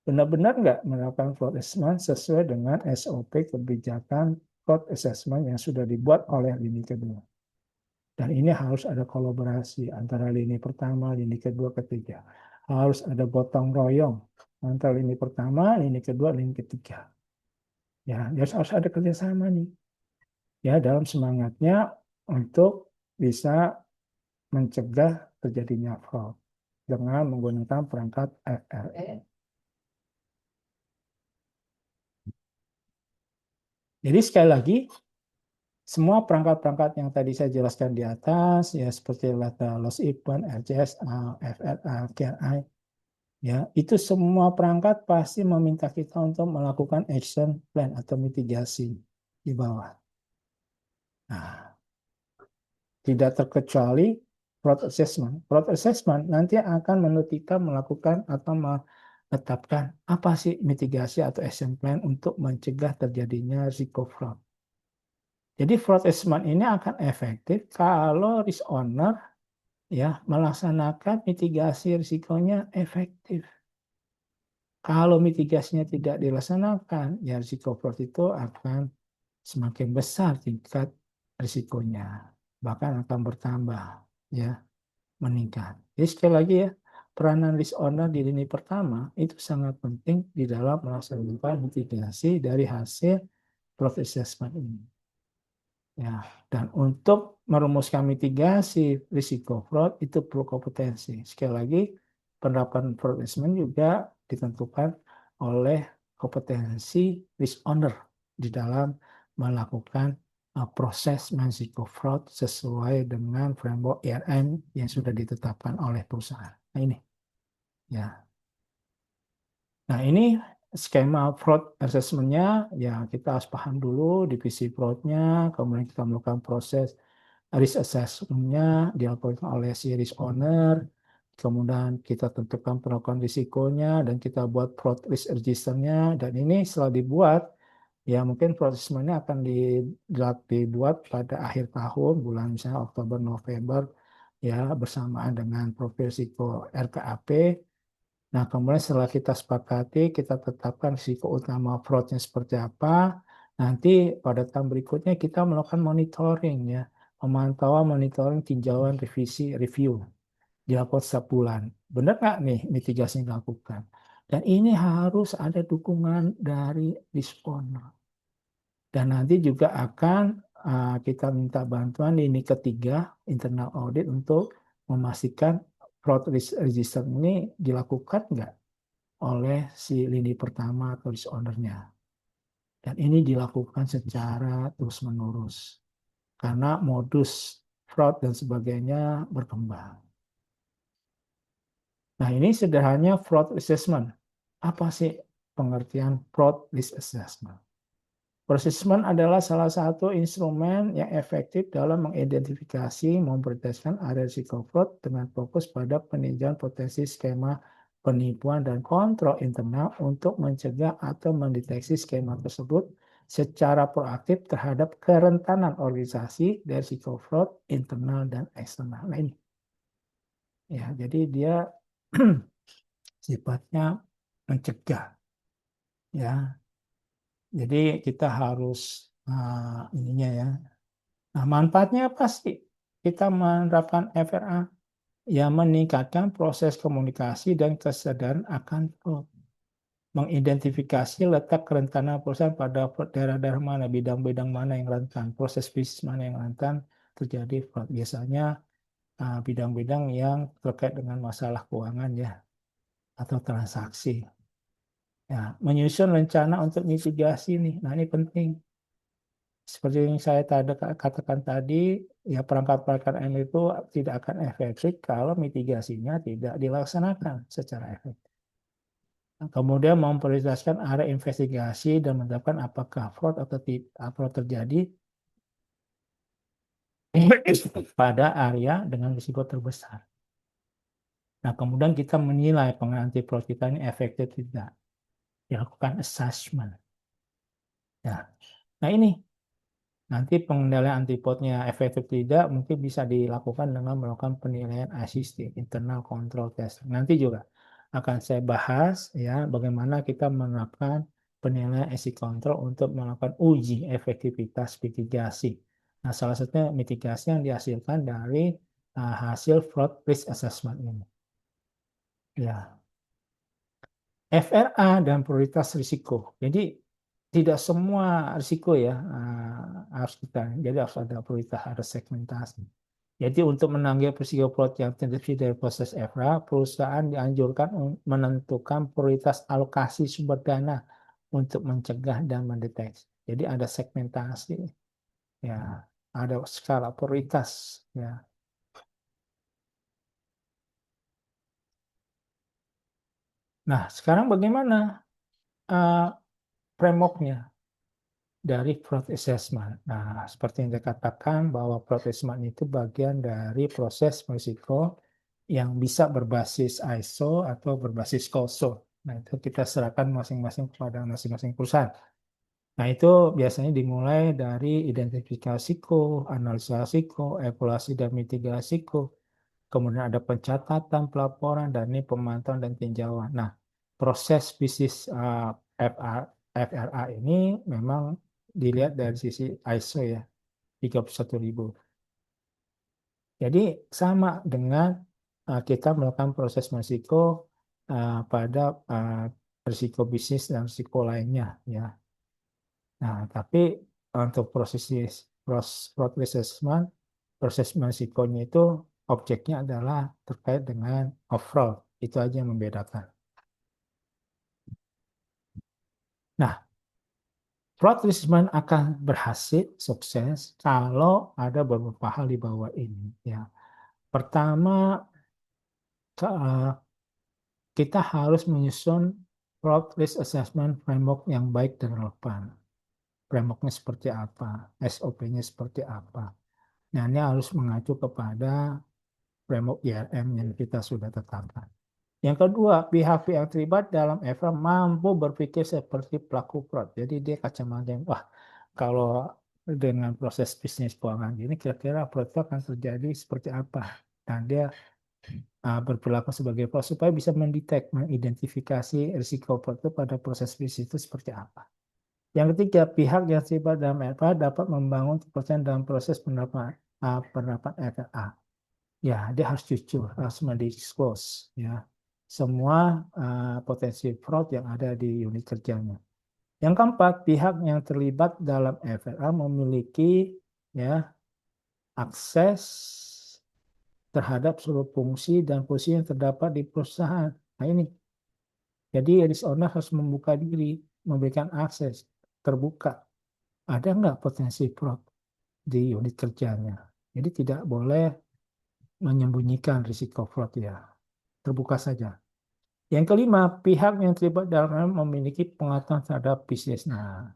benar-benar nggak melakukan fraud assessment sesuai dengan SOP kebijakan fraud assessment yang sudah dibuat oleh lini kedua. Dan ini harus ada kolaborasi antara lini pertama, lini kedua, ketiga. Harus ada gotong royong antara lini pertama, lini kedua, lini ketiga. Ya, harus ada kerjasama nih. Ya, dalam semangatnya untuk bisa mencegah terjadinya fraud dengan menggunakan perangkat FRE. Jadi sekali lagi, semua perangkat-perangkat yang tadi saya jelaskan di atas, ya seperti data loss event, RCS, FRA, KRI, ya itu semua perangkat pasti meminta kita untuk melakukan action plan atau mitigasi di bawah. Nah, tidak terkecuali fraud assessment. Fraud assessment nanti akan menuntut kita melakukan atau menetapkan apa sih mitigasi atau action plan untuk mencegah terjadinya risiko fraud. Jadi fraud assessment ini akan efektif kalau risk owner ya melaksanakan mitigasi risikonya efektif. Kalau mitigasinya tidak dilaksanakan, ya risiko fraud itu akan semakin besar tingkat risikonya, bahkan akan bertambah, ya, meningkat. Jadi sekali lagi ya, peranan risk owner di lini pertama itu sangat penting di dalam melaksanakan mitigasi dari hasil fraud assessment ini. Ya, dan untuk merumuskan mitigasi risiko fraud itu perlu kompetensi. Sekali lagi, penerapan fraud assessment juga ditentukan oleh kompetensi risk owner di dalam melakukan proses risiko fraud sesuai dengan framework IRM yang sudah ditetapkan oleh perusahaan. Nah ini, ya. Nah, ini skema fraud assessment-nya, ya kita harus paham dulu divisi fraud-nya, kemudian kita melakukan proses risk assessment-nya dilakukan oleh si risk owner, kemudian kita tentukan penerapan risikonya, dan kita buat fraud risk register-nya, dan ini setelah dibuat, ya mungkin fraud assessment-nya akan dibuat pada akhir tahun, bulan misalnya Oktober, November, ya bersamaan dengan profil risiko RKAP. Nah, kemudian setelah kita sepakati, kita tetapkan risiko utama fraudnya seperti apa. Nanti pada tahun berikutnya kita melakukan monitoring ya, pemantauan, monitoring, tinjauan, revisi, review dilakukan setiap bulan. Benar nggak nih mitigasi yang dilakukan? Dan ini harus ada dukungan dari owner. Dan nanti juga akan kita minta bantuan di ini ketiga, internal audit, untuk memastikan fraud risk register ini dilakukan nggak oleh si lini pertama atau ownernya. Dan ini dilakukan secara terus-menerus. Karena modus fraud dan sebagainya berkembang. Nah, ini sederhananya fraud assessment. Apa sih pengertian fraud risk assessment? Fraud assessment adalah salah satu instrumen yang efektif dalam mengidentifikasi, memprioritaskan area risiko fraud dengan fokus pada peninjauan potensi skema penipuan dan kontrol internal untuk mencegah atau mendeteksi skema tersebut secara proaktif terhadap kerentanan organisasi dari risiko fraud internal dan eksternal. Nah ini, ya, jadi dia sifatnya mencegah, ya. Jadi kita harus ininya ya. Nah, manfaatnya apa sih kita menerapkan FRA? Ya, meningkatkan proses komunikasi dan kesadaran akan fraud. Mengidentifikasi letak kerentanan perusahaan pada daerah-daerah mana, bidang-bidang mana yang rentan, proses bisnis mana yang rentan terjadi fraud. Biasanya bidang-bidang yang terkait dengan masalah keuangan ya, atau transaksi. Ya, menyusun rencana untuk mitigasi nih. Nah, ini penting. Seperti yang saya katakan tadi, ya perangkat-perangkat M itu tidak akan efektif kalau mitigasinya tidak dilaksanakan secara efektif. Kemudian memprioritaskan area investigasi dan menetapkan apakah fraud atau tidak fraud terjadi pada area dengan risiko terbesar. Nah, kemudian kita menilai pengenaan anti fraud kita ini efektif tidak. Dilakukan assessment. Ya. Nah, ini nanti pengendalian antipodnya efektif tidak mungkin bisa dilakukan dengan melakukan penilaian asistif, internal control test. Nanti juga akan saya bahas ya bagaimana kita menerapkan penilaian exit control untuk melakukan uji efektivitas mitigasi. Nah, salah satunya mitigasi yang dihasilkan dari hasil fraud risk assessment ini. Ya, FRA dan prioritas risiko. Jadi tidak semua risiko ya harus kita. Jadi harus ada prioritas, ada segmentasi. Jadi untuk menanggapi risiko fraud yang terdiri dari proses FRA, perusahaan dianjurkan menentukan prioritas alokasi sumber dana untuk mencegah dan mendeteksi. Jadi ada segmentasi, ya, ada skala prioritas, ya. Nah, sekarang bagaimana uh, framework-nya dari fraud assessment? Nah, seperti yang dikatakan bahwa fraud assessment itu bagian dari proses risiko yang bisa berbasis ISO atau berbasis COSO. Nah, itu kita serahkan masing-masing kepada masing-masing perusahaan. Nah, itu biasanya dimulai dari identifikasi risiko, analisa risiko, evaluasi dan mitigasi risiko. Kemudian ada pencatatan, pelaporan, dan ini pemantauan dan tinjauan. Nah, proses bisnis FRA ini memang dilihat dari sisi ISO ya, 31000. Jadi sama dengan kita melakukan proses risiko pada risiko bisnis dan risiko lainnya ya. Nah, tapi untuk fraud assessment, proses risikonya itu objeknya adalah terkait dengan fraud. Itu aja yang membedakan. Nah, fraud assessment akan berhasil sukses kalau ada beberapa hal di bawah ini. Ya, pertama, kita harus menyusun fraud risk assessment framework yang baik dan relevan. Frameworknya seperti apa, SOP-nya seperti apa. Nah, ini harus mengacu kepada framework IRM yang kita sudah tetapkan. Yang kedua, pihak yang terlibat dalam EVA mampu berpikir seperti pelaku fraud. Jadi dia kacamata yang, wah, kalau dengan proses bisnis keuangan ini kira-kira fraud itu akan terjadi seperti apa. Dan dia berperilaku sebagai fraud supaya bisa mendetek, mengidentifikasi risiko fraud itu pada proses bisnis itu seperti apa. Yang ketiga, pihak yang terlibat dalam EVA dapat membangun kepercayaan dalam proses penerapan EVA. Ya, dia harus jujur, harus mendisclose ya semua potensi fraud yang ada di unit kerjanya. Yang keempat, pihak yang terlibat dalam FRA memiliki ya akses terhadap seluruh fungsi dan posisi yang terdapat di perusahaan. Nah ini, jadi risk owner harus membuka diri, memberikan akses terbuka. Ada nggak potensi fraud di unit kerjanya? Jadi tidak boleh menyembunyikan risiko fraud ya, terbuka saja. Yang kelima, pihak yang terlibat dalam memiliki pengetahuan terhadap bisnis. Nah,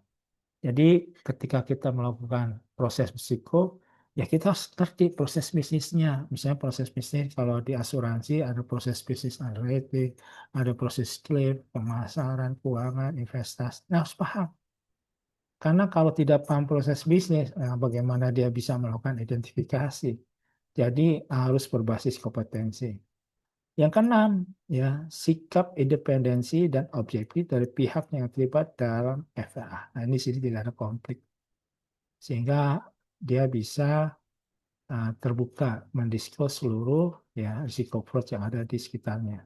jadi ketika kita melakukan proses risiko, ya kita harus ngerti proses bisnisnya. Misalnya proses bisnis kalau di asuransi ada proses bisnis underwriting, ada proses klaim, pemasaran, keuangan, investasi. Nah, harus paham. Karena kalau tidak paham proses bisnis, nah bagaimana dia bisa melakukan identifikasi. Jadi harus berbasis kompetensi. Yang keenam, ya, sikap independensi dan objektif dari pihak yang terlibat dalam FAA. Nah, ini sini tidak ada konflik. Sehingga dia bisa terbuka mendisklose seluruh ya risiko fraud yang ada di sekitarnya.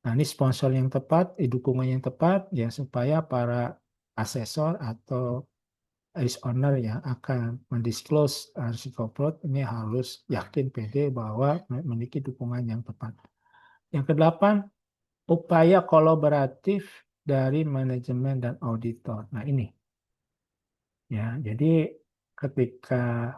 Nah, ini sponsor yang tepat, dukungan yang tepat ya supaya para asesor atau risk owner yang akan mendisklose risiko fraud ini harus yakin pede bahwa memiliki dukungan yang tepat. Yang kedelapan, upaya kolaboratif dari manajemen dan auditor. Nah, ini ya. Jadi ketika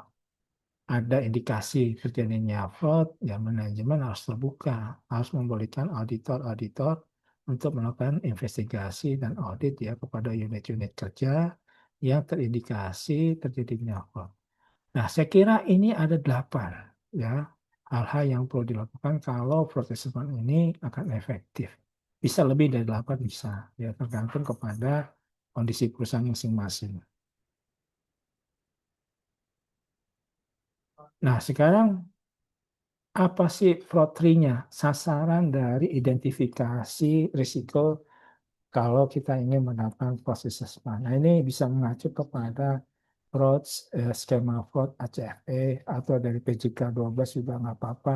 ada indikasi terjadinya fraud, ya manajemen harus terbuka, harus membolehkan auditor-auditor untuk melakukan investigasi dan audit ya kepada unit-unit kerja yang terindikasi terjadinya fraud. Nah, saya kira ini ada 8 ya hal-hal yang perlu dilakukan kalau proses ini akan efektif. Bisa lebih dari 8 bisa, ya tergantung kepada kondisi perusahaan masing-masing. Nah, sekarang apa sih fraud tree-nya? Sasaran dari identifikasi risiko kalau kita ingin menerapkan proses assessment. Nah, ini bisa mengacu kepada fraud, skema fraud ACFE atau dari PJK 12 juga nggak apa-apa.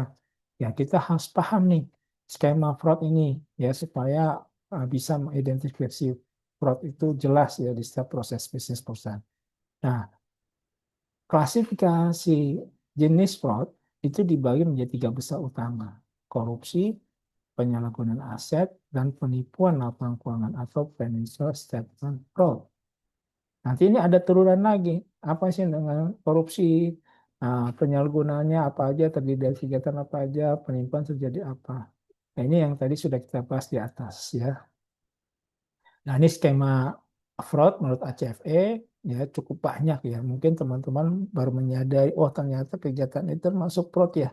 Ya, kita harus paham nih skema fraud ini ya supaya bisa mengidentifikasi fraud itu jelas ya di setiap proses bisnis perusahaan. Nah, klasifikasi jenis fraud itu dibagi menjadi 3 besar utama. Korupsi, penyalahgunaan aset, dan penipuan laporan keuangan atau financial statement fraud. Nanti ini ada turunan lagi. Apa sih dengan korupsi? Nah, penyalahgunaannya apa aja, terdiri dari kegiatan apa aja, penipuan terjadi apa. Nah, ini yang tadi sudah kita bahas di atas ya. Nah, ini skema fraud menurut ACFE ya cukup banyak ya. Mungkin teman-teman baru menyadari, oh ternyata kegiatan itu termasuk fraud ya.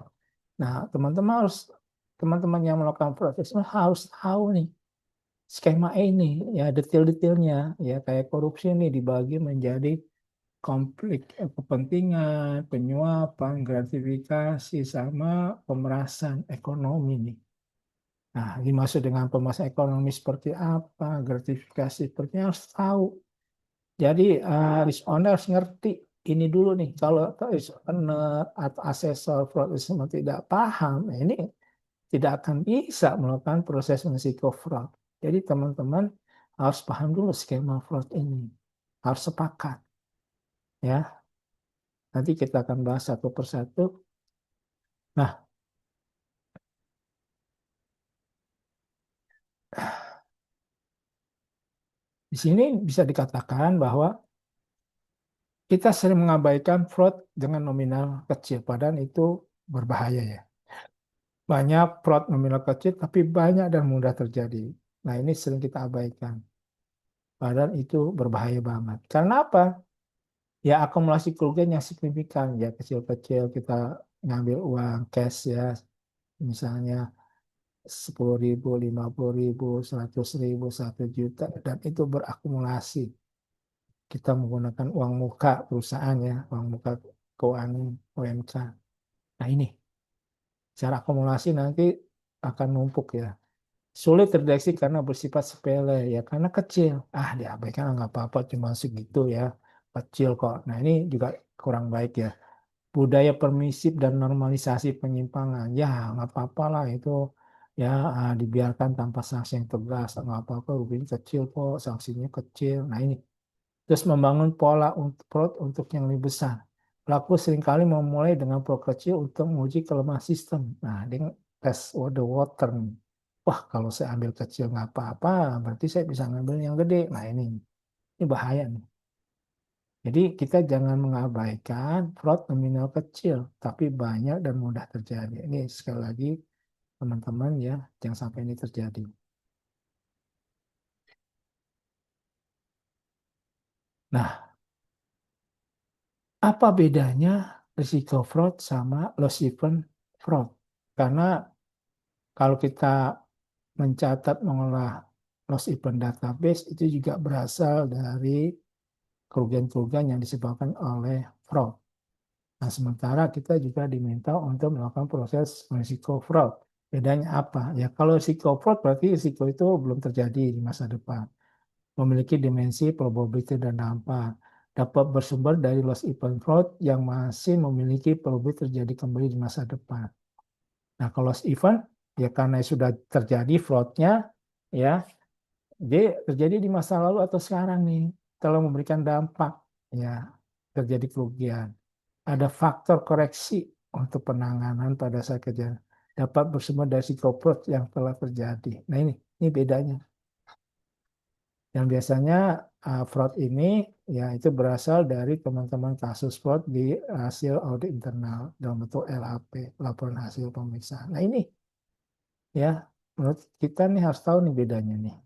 Nah, teman-teman yang melakukan fraud itu harus tahu nih skema ini ya, detail-detailnya ya, kayak korupsi ini dibagi menjadi konflik kepentingan, penyuapan, gratifikasi, sama pemerasan ekonomi nih. Nah, dimaksud dengan pemerasan ekonomi seperti apa, gratifikasi seperti apa, harus tahu. Jadi risk owner harus ngerti ini dulu nih. Kalau risk owner atau asesor fraud tidak paham, ini tidak akan bisa melakukan proses risiko fraud. Jadi teman-teman harus paham dulu skema fraud ini. Harus sepakat. Ya, nanti kita akan bahas satu persatu. Nah, di sini bisa dikatakan bahwa kita sering mengabaikan fraud dengan nominal kecil, padahal itu berbahaya ya. Banyak fraud nominal kecil, tapi banyak dan mudah terjadi. Nah, ini sering kita abaikan. Padahal itu berbahaya banget. Karena apa? Ya, akumulasi kerugian yang signifikan. Ya, kecil-kecil kita ngambil uang cash ya. Misalnya 10.000, 50.000, 100.000, 1 juta. Dan itu berakumulasi. Kita menggunakan uang muka perusahaan ya. Uang muka keuangan UMK. Nah, ini. Cara akumulasi nanti akan numpuk ya. Sulit terdeteksi karena bersifat sepele ya, karena kecil. Diabaikan nggak apa-apa, cuma segitu ya, kecil kok. Nah, ini juga kurang baik ya. Budaya permisif dan normalisasi penyimpangan, ya nggak apa-apa lah itu ya, dibiarkan tanpa sanksi yang tegas, nggak apa-apa, ruginya kecil kok, sanksinya kecil. Nah, ini terus membangun pola untuk fraud untuk yang lebih besar. Pelaku seringkali memulai dengan pro kecil untuk menguji kelemahan sistem. Nah, dengan tes the water. Wah, kalau saya ambil kecil nggak apa-apa, berarti saya bisa ngambil yang gede. Nah, ini bahaya nih. Jadi kita jangan mengabaikan fraud nominal kecil, tapi banyak dan mudah terjadi. Ini sekali lagi teman-teman ya, jangan sampai ini terjadi. Nah, apa bedanya risiko fraud sama loss event fraud? Karena kalau kita mencatat mengolah loss event database itu juga berasal dari kerugian-kerugian yang disebabkan oleh fraud. Nah, sementara kita juga diminta untuk melakukan proses risiko fraud. Bedanya apa? Ya, kalau risiko fraud berarti risiko itu belum terjadi di masa depan. Memiliki dimensi probability dan dampak. Dapat bersumber dari loss event fraud yang masih memiliki probability terjadi kembali di masa depan. Nah, kalau loss event, ya karena sudah terjadi fraudnya, ya, dia terjadi di masa lalu atau sekarang nih, telah memberikan dampak, ya, terjadi kerugian. Ada faktor koreksi untuk penanganan pada saat kejadian. Dapat bersumber dari psikoprot yang telah terjadi. Nah, ini bedanya. Yang biasanya fraud ini ya itu berasal dari teman-teman kasus fraud di hasil audit internal dalam bentuk LHP, laporan hasil pemeriksaan. Nah, ini ya menurut kita nih harus tahu nih bedanya nih.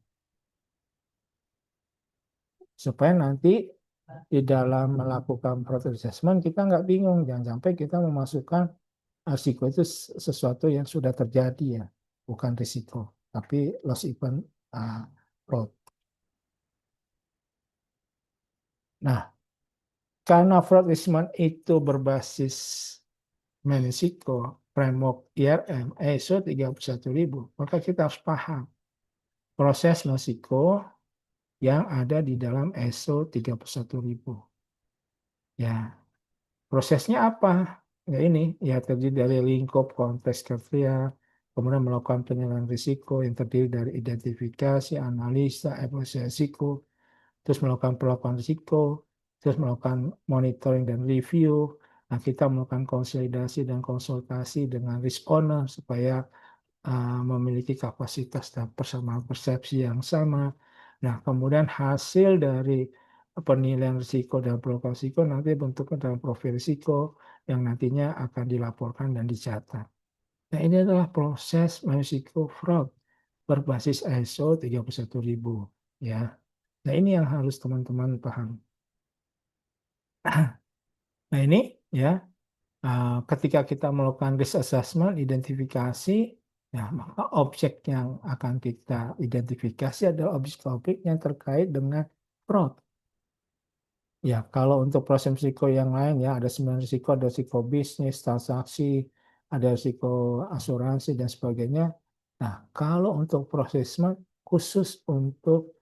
Supaya nanti di dalam melakukan fraud assessment kita nggak bingung. Jangan sampai kita memasukkan risiko itu sesuatu yang sudah terjadi ya, bukan risiko, tapi loss event fraud. Nah, karena fraud assessment itu berbasis Mexico, framework IRM, ISO 31000, maka kita harus paham proses Mexico yang ada di dalam ISO 31000. Ya, prosesnya apa? Ya ini, ya terdiri dari lingkup konteks kriteria, kemudian melakukan penilaian risiko yang terdiri dari identifikasi, analisa, evaluasi risiko, terus melakukan perlakuan risiko, terus melakukan monitoring dan review. Nah, kita melakukan konsolidasi dan konsultasi dengan risk owner supaya memiliki kapasitas dan persamaan persepsi yang sama. Nah, kemudian hasil dari penilaian risiko dan profil risiko nanti bentuknya dalam profil risiko yang nantinya akan dilaporkan dan dicatat. Nah, ini adalah proses risiko fraud berbasis ISO 31000 ya. Nah, ini yang harus teman-teman paham. Nah, ini ya, ketika kita melakukan risk assessment, identifikasi, ya, maka objek yang akan kita identifikasi adalah objek-objek yang terkait dengan fraud. Ya, kalau untuk proses risiko yang lain ya ada 9 risiko, ada risiko bisnis, transaksi, ada risiko asuransi dan sebagainya. Nah, kalau untuk proses khusus untuk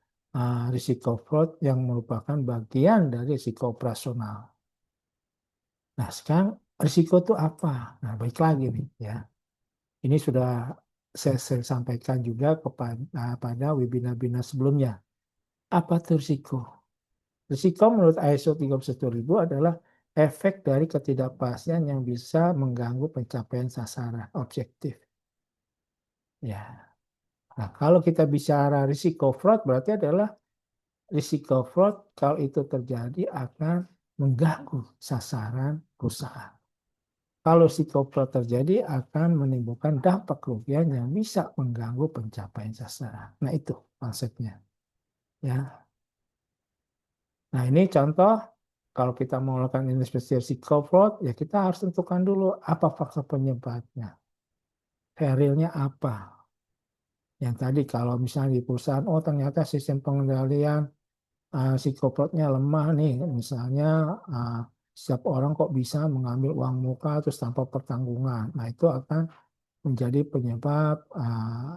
risiko fraud yang merupakan bagian dari risiko operasional. Nah, sekarang risiko itu apa? Nah, baik lagi nih ya. Ini sudah saya sampaikan juga kepada pada webinar-webinar sebelumnya. Apa itu risiko? Risiko menurut ISO 31000 adalah efek dari ketidakpastian yang bisa mengganggu pencapaian sasaran objektif. Ya. Nah, kalau kita bicara risiko fraud berarti adalah risiko fraud kalau itu terjadi akan mengganggu sasaran perusahaan. Kalau risiko fraud terjadi akan menimbulkan dampak kerugian yang bisa mengganggu pencapaian sasaran. Nah, itu konsepnya. Ya. Nah, ini contoh kalau kita mau melakukan investigasi risiko fraud, ya kita harus tentukan dulu apa faktor penyebabnya. Realnya apa? Yang tadi kalau misalnya di perusahaan, oh ternyata sistem pengendalian risiko fraudnya lemah nih. Misalnya setiap orang kok bisa mengambil uang muka terus tanpa pertanggungan. Nah, itu akan menjadi penyebab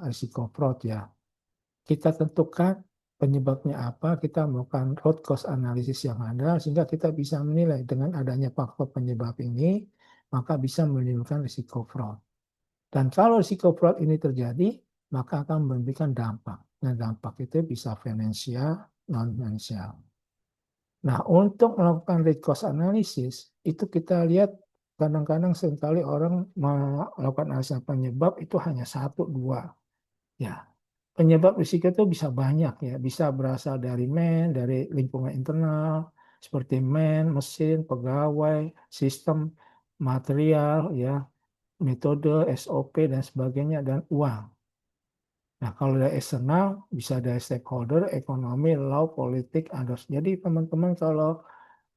risiko fraud ya. Kita tentukan penyebabnya apa, kita melakukan root cause analysis yang ada, sehingga kita bisa menilai dengan adanya faktor penyebab ini, maka bisa menimbulkan risiko fraud. Dan kalau risiko fraud ini terjadi, maka akan memberikan dampak. Nah, dampak itu bisa finansial, non-finansial. Nah, untuk melakukan root cause analysis, itu kita lihat kadang-kadang seringkali orang melakukan analisa penyebab itu hanya satu, dua. Ya, penyebab risiko itu bisa banyak ya, bisa berasal dari dari lingkungan internal, seperti mesin, pegawai, sistem, material, ya, metode, SOP, dan sebagainya, dan uang. Nah, kalau dari eksternal, bisa dari stakeholder, ekonomi, law, politik, others. Jadi teman-teman kalau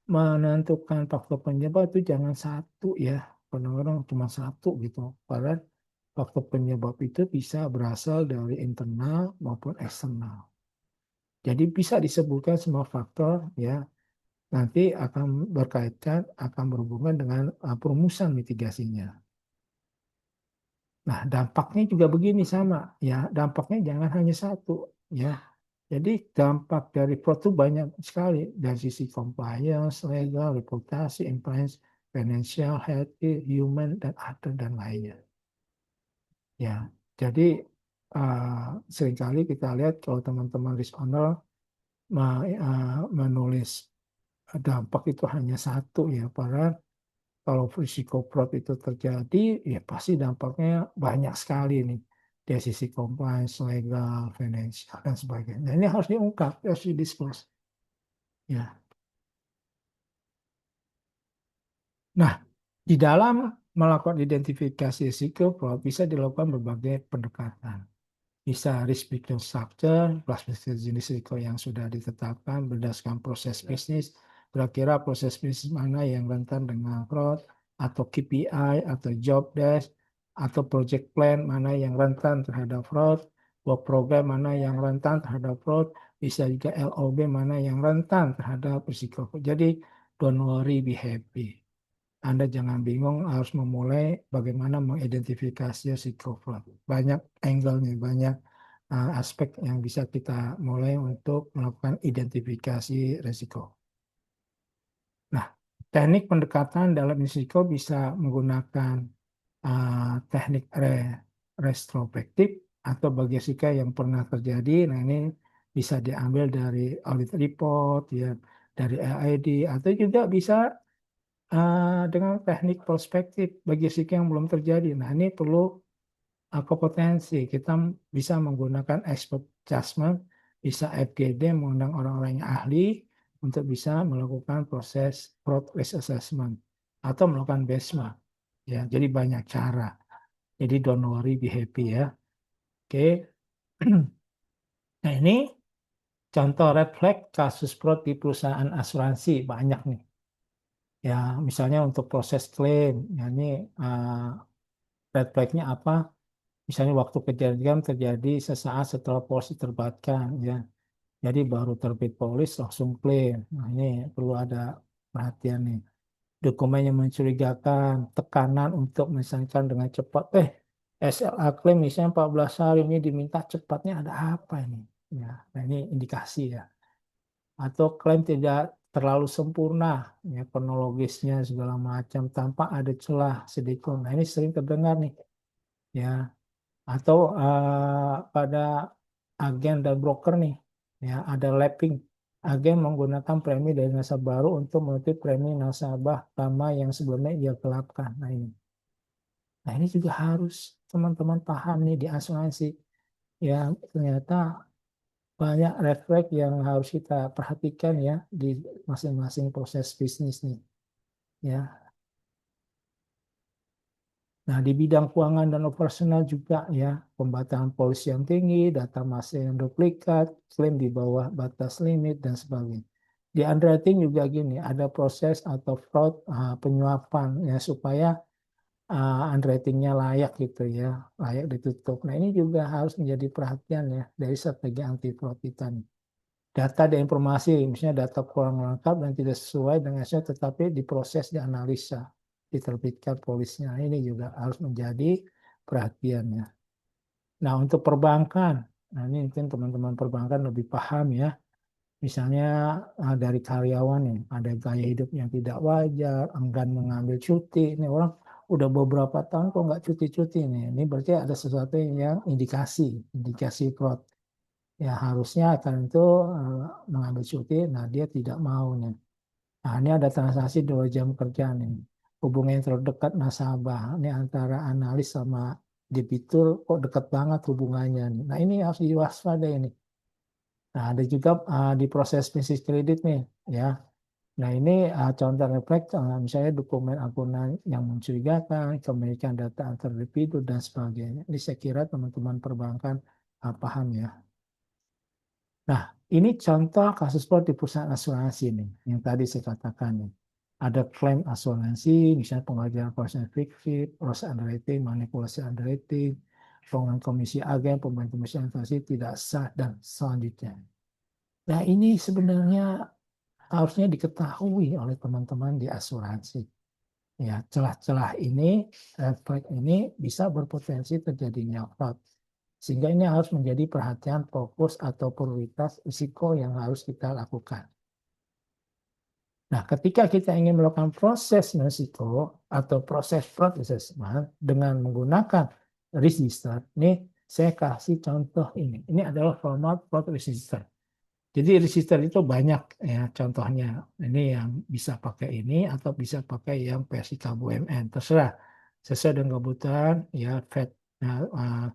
menentukan faktor penyebab itu jangan satu ya, kadang-kadang cuma satu gitu. Padahal faktor penyebab itu bisa berasal dari internal maupun eksternal. Jadi bisa disebutkan semua faktor ya, nanti akan berkaitan, akan berhubungan dengan perumusan mitigasinya. Nah, dampaknya juga begini sama ya, dampaknya jangan hanya satu ya. Jadi dampak dari fraud itu banyak sekali dari sisi compliance, legal, reputasi, influence, financial, health, human, dan other dan lainnya. Ya, jadi seringkali kita lihat kalau teman-teman risk owner menulis dampak itu hanya satu ya, padahal kalau risiko fraud itu terjadi, ya pasti dampaknya banyak sekali nih. Dari sisi compliance, legal, financial, dan sebagainya. Nah, ini harus diungkap, harus didiskus. Ya. Nah, di dalam melakukan identifikasi risiko fraud bisa dilakukan berbagai pendekatan. Bisa risk picking structure, klasifikasi jenis risiko yang sudah ditetapkan berdasarkan proses bisnis, kira-kira proses bisnis mana yang rentan dengan fraud, atau KPI, atau job desk, atau project plan mana yang rentan terhadap fraud, work program mana yang rentan terhadap fraud, bisa juga LOB mana yang rentan terhadap risiko. Jadi, don't worry, be happy. Anda jangan bingung harus memulai bagaimana mengidentifikasi risiko fraud. Banyak angle-nya, banyak aspek yang bisa kita mulai untuk melakukan identifikasi risiko. Nah, teknik pendekatan dalam risiko bisa menggunakan teknik retrospektif atau bagi risiko yang pernah terjadi. Nah, ini bisa diambil dari audit report, ya, dari LID, atau juga bisa dengan teknik prospektif bagi risiko yang belum terjadi. Nah, ini perlu kompetensi. Kita bisa menggunakan expert judgment, bisa FGD, mengundang orang-orang yang ahli, untuk bisa melakukan proses fraud risk assessment atau melakukan BESMA. Ya, jadi banyak cara. Jadi don't worry, be happy ya. Oke. Nah, ini contoh red flag kasus fraud di perusahaan asuransi banyak nih. Ya, misalnya untuk proses klaim, ya ini red flag-nya apa? Misalnya waktu kejadian terjadi sesaat setelah polis diterbitkan, ya. Jadi baru terbit polis langsung klaim. Nah, ini perlu ada perhatian nih. Dokumen yang mencurigakan, tekanan untuk menyelesaikan dengan cepat. SLA klaim misalnya 14 hari ini diminta cepatnya, ada apa ini? Ya, nah ini indikasi ya. Atau klaim tidak terlalu sempurna, ya kronologisnya segala macam tanpa ada celah sedikit. Nah ini sering terdengar nih, ya. Atau pada agen dan broker nih, ya ada lapping. Agen menggunakan premi dari nasabah baru untuk menutupi premi nasabah lama yang sebelumnya ia gelapkan. Nah ini juga harus teman-teman paham nih di asuransi. Ya ternyata banyak red flag yang harus kita perhatikan ya di masing-masing proses bisnis nih. Ya. Nah, di bidang keuangan dan operasional juga ya, pembatalan polis yang tinggi, data masuk yang duplikat, klaim di bawah batas limit, dan sebagainya. Di underwriting juga gini, ada proses atau fraud penyuapan ya supaya underwritingnya layak gitu ya, layak ditutup. Nah, ini juga harus menjadi perhatian ya dari strategi anti fraud kita nih. Data dan informasi, misalnya data kurang lengkap dan tidak sesuai dengan hasil, tetapi diproses, dianalisa, diterbitkan polisnya. Ini juga harus menjadi perhatiannya. Nah, untuk perbankan, nah ini mungkin teman-teman perbankan lebih paham ya. Misalnya dari karyawan nih, ada gaya hidup yang tidak wajar, enggan mengambil cuti. Ini orang udah beberapa tahun kok nggak cuti-cuti nih. Ini berarti ada sesuatu yang indikasi fraud. Ya harusnya akan itu mengambil cuti, nah dia tidak mau nih. Nah ini ada transaksi 2 jam kerja nih. Hubungan yang terdekat nasabah, ini antara analis sama debitur kok dekat banget hubungannya nih. Nah ini harus diwaspadai nih. Nah ada juga di proses bisnis kredit nih, ya. Nah ini contoh refleks, misalnya dokumen akuntan yang mencurigakan, kepemilikan data antar debitur dan sebagainya. Ini saya kira teman-teman perbankan paham ya. Nah, ini contoh kasus fraud di perusahaan asuransi nih, yang tadi saya katakan nih. Ada klaim asuransi, misalnya pengajuan klausul fiktif, proses underwriting, manipulasi underwriting, pengurangan komisi agen, pembantu komisi investasi tidak sah, dan selanjutnya. Nah, ini sebenarnya harusnya diketahui oleh teman-teman di asuransi. Ya, celah-celah ini, red flag ini bisa berpotensi terjadinya fraud. Sehingga ini harus menjadi perhatian fokus atau prioritas risiko yang harus kita lakukan. Nah, ketika kita ingin melakukan proses risiko atau proses fraud assessment dengan menggunakan register, ini saya kasih contoh ini. Ini adalah format fraud register. Jadi register itu banyak ya contohnya. Ini yang bisa pakai ini atau bisa pakai yang versi KBUMN, terserah. Sesuai dengan kebutuhan ya FED. Nah,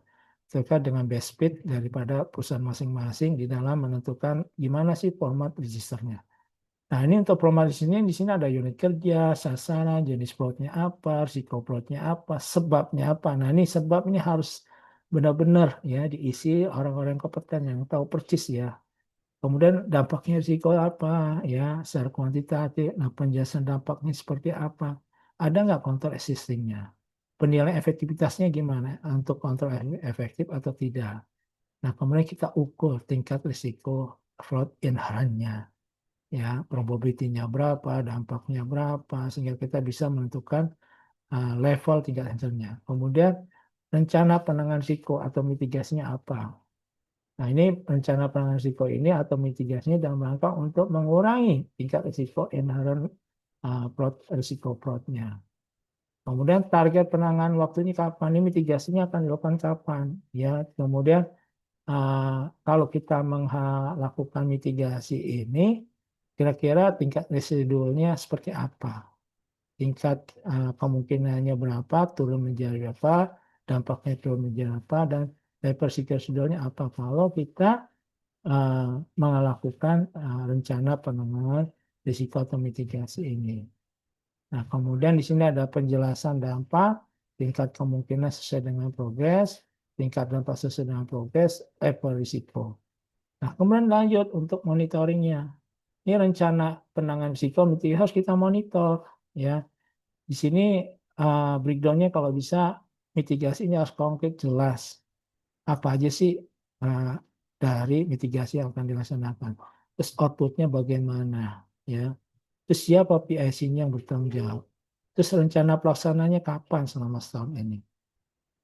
terkait dengan best fit daripada perusahaan masing-masing di dalam menentukan gimana sih format registernya. Nah ini untuk format di sini ada unit kerja, sasaran, jenis plotnya apa, risiko plotnya apa, sebabnya apa. Nah ini sebab ini harus benar-benar ya diisi orang-orang kompeten yang tahu persis ya. Kemudian dampaknya risiko apa ya secara kuantitatif. Nah penjelasan dampaknya seperti apa. Ada nggak kontrol existingnya? Penilaian efektivitasnya gimana untuk kontrol efektif atau tidak. Nah, kemudian kita ukur tingkat risiko fraud inherentnya. Ya, probability-nya berapa, dampaknya berapa, sehingga kita bisa menentukan level tingkat inherentnya. Kemudian rencana penanganan risiko atau mitigasinya apa. Nah, ini rencana penanganan risiko ini atau mitigasinya dalam rangka untuk mengurangi tingkat risiko inherent risiko fraud-nya. Kemudian target penanganan waktunya kapan, ini mitigasinya akan dilakukan kapan, ya. Kemudian kalau kita melakukan mitigasi ini, kira-kira tingkat residualnya seperti apa, tingkat kemungkinannya berapa, turun menjadi berapa, dampaknya turun menjadi apa, dan level residualnya apa. Kalau kita melakukan rencana penanganan risiko atau mitigasi ini. Nah, kemudian di sini ada penjelasan dampak, tingkat kemungkinan sesuai dengan progres, tingkat dampak sesuai dengan progres, level risiko. Nah, kemudian lanjut untuk monitoringnya. Ini rencana penanganan risiko harus kita monitor, ya. Di sini breakdown-nya kalau bisa mitigasinya harus konkret jelas. Apa aja sih dari mitigasi yang akan dilaksanakan. Terus output-nya bagaimana, ya. Terus siapa PIC-nya yang bertanggung jawab. Terus rencana pelaksananya kapan selama setahun ini.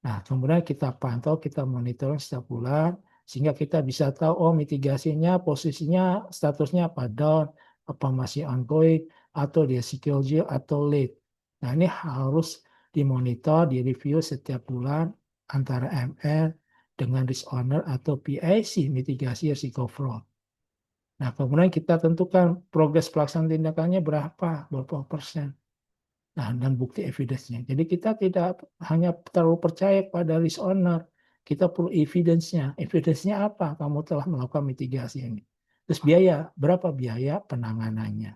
Nah, kemudian kita pantau, kita monitor setiap bulan, sehingga kita bisa tahu, oh mitigasinya, posisinya, statusnya apa, down, apa masih ongoing, atau dia schedule atau late. Nah, ini harus dimonitor, direview setiap bulan antara ML dengan risk owner atau PIC, mitigasi risiko fraud. Nah, kemudian kita tentukan progres pelaksanaan tindakannya berapa persen. Nah, dan bukti evidence-nya. Jadi kita tidak hanya terlalu percaya pada risk owner, kita perlu evidence-nya. Evidence-nya apa? Kamu telah melakukan mitigasi ini. Terus biaya, berapa biaya penanganannya.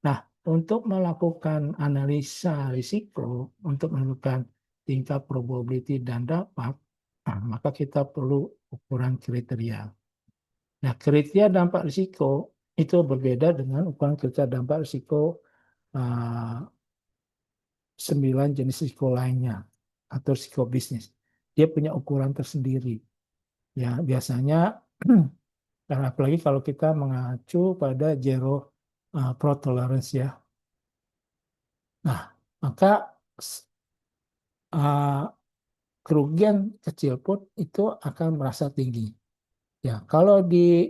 Nah, untuk melakukan analisa risiko, untuk menentukan tingkat probability dan dampak, maka kita perlu ukuran kriteria. Nah, kriteria dampak risiko itu berbeda dengan ukuran kriteria dampak risiko 9 jenis risiko lainnya atau risiko bisnis. Dia punya ukuran tersendiri. Ya, biasanya dan apalagi kalau kita mengacu pada zero fraud tolerance ya. Nah, maka kerugian kecil pun itu akan merasa tinggi. Ya, kalau di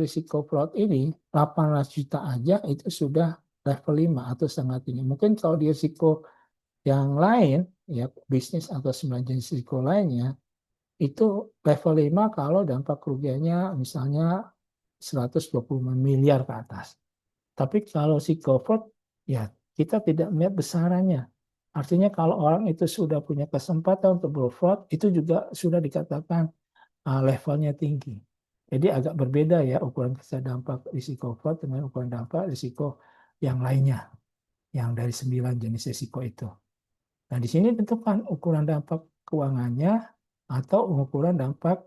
risiko fraud ini 800 juta aja itu sudah level 5 atau sangat tinggi. Mungkin kalau di risiko yang lain, ya bisnis atau 9 jenis risiko lainnya, itu level 5 kalau dampak kerugiannya misalnya 120 miliar ke atas. Tapi kalau risiko fraud, ya kita tidak melihat besarannya. Artinya kalau orang itu sudah punya kesempatan untuk berfraud, itu juga sudah dikatakan levelnya tinggi. Jadi agak berbeda ya ukuran dampak risiko fraud dengan ukuran dampak risiko yang lainnya, yang dari 9 jenis risiko itu. Nah, di sini tentukan ukuran dampak keuangannya atau ukuran dampak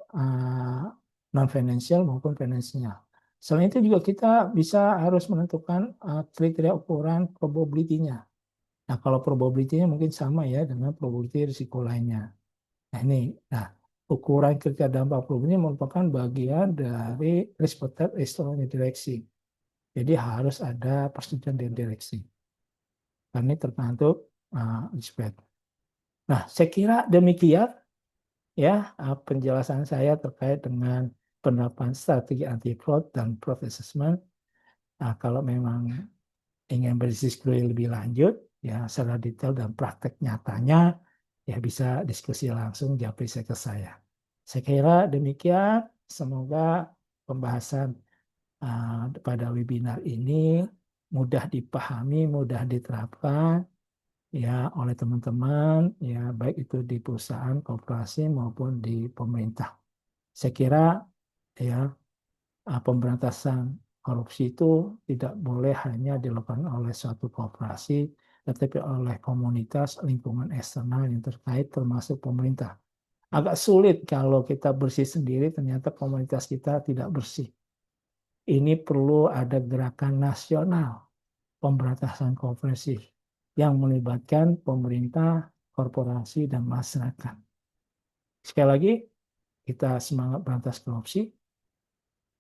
non-financial maupun finansial. Selain itu juga kita bisa harus menentukan kriteria ukuran probability-nya. Nah, kalau probability-nya mungkin sama ya dengan probability risiko lainnya. Nah, ukuran kriteria dampak probability merupakan bagian dari risk direksi. Jadi harus ada persetujuan dari direksi. Karena ini tergantung risk. Nah, saya kira demikian ya penjelasan saya terkait dengan penerapan strategi anti fraud dan fraud assessment. Nah, kalau memang ingin berdiskusi lebih lanjut ya secara detail dan praktek nyatanya ya bisa diskusi langsung japri saya ke saya. Saya kira demikian. Semoga pembahasan pada webinar ini mudah dipahami, mudah diterapkan ya oleh teman-teman ya baik itu di perusahaan, koperasi maupun di pemerintah. Saya kira ya pemberantasan korupsi itu tidak boleh hanya dilakukan oleh suatu koperasi, tetapi oleh komunitas lingkungan eksternal yang terkait termasuk pemerintah. Agak sulit kalau kita bersih sendiri, ternyata komunitas kita tidak bersih. Ini perlu ada gerakan nasional pemberantasan korupsi yang melibatkan pemerintah, korporasi, dan masyarakat. Sekali lagi, kita semangat berantas korupsi,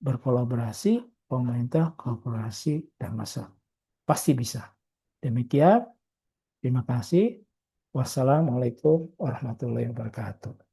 berkolaborasi, pemerintah, korporasi, dan masyarakat. Pasti bisa. Demikian, terima kasih. Wassalamualaikum warahmatullahi wabarakatuh.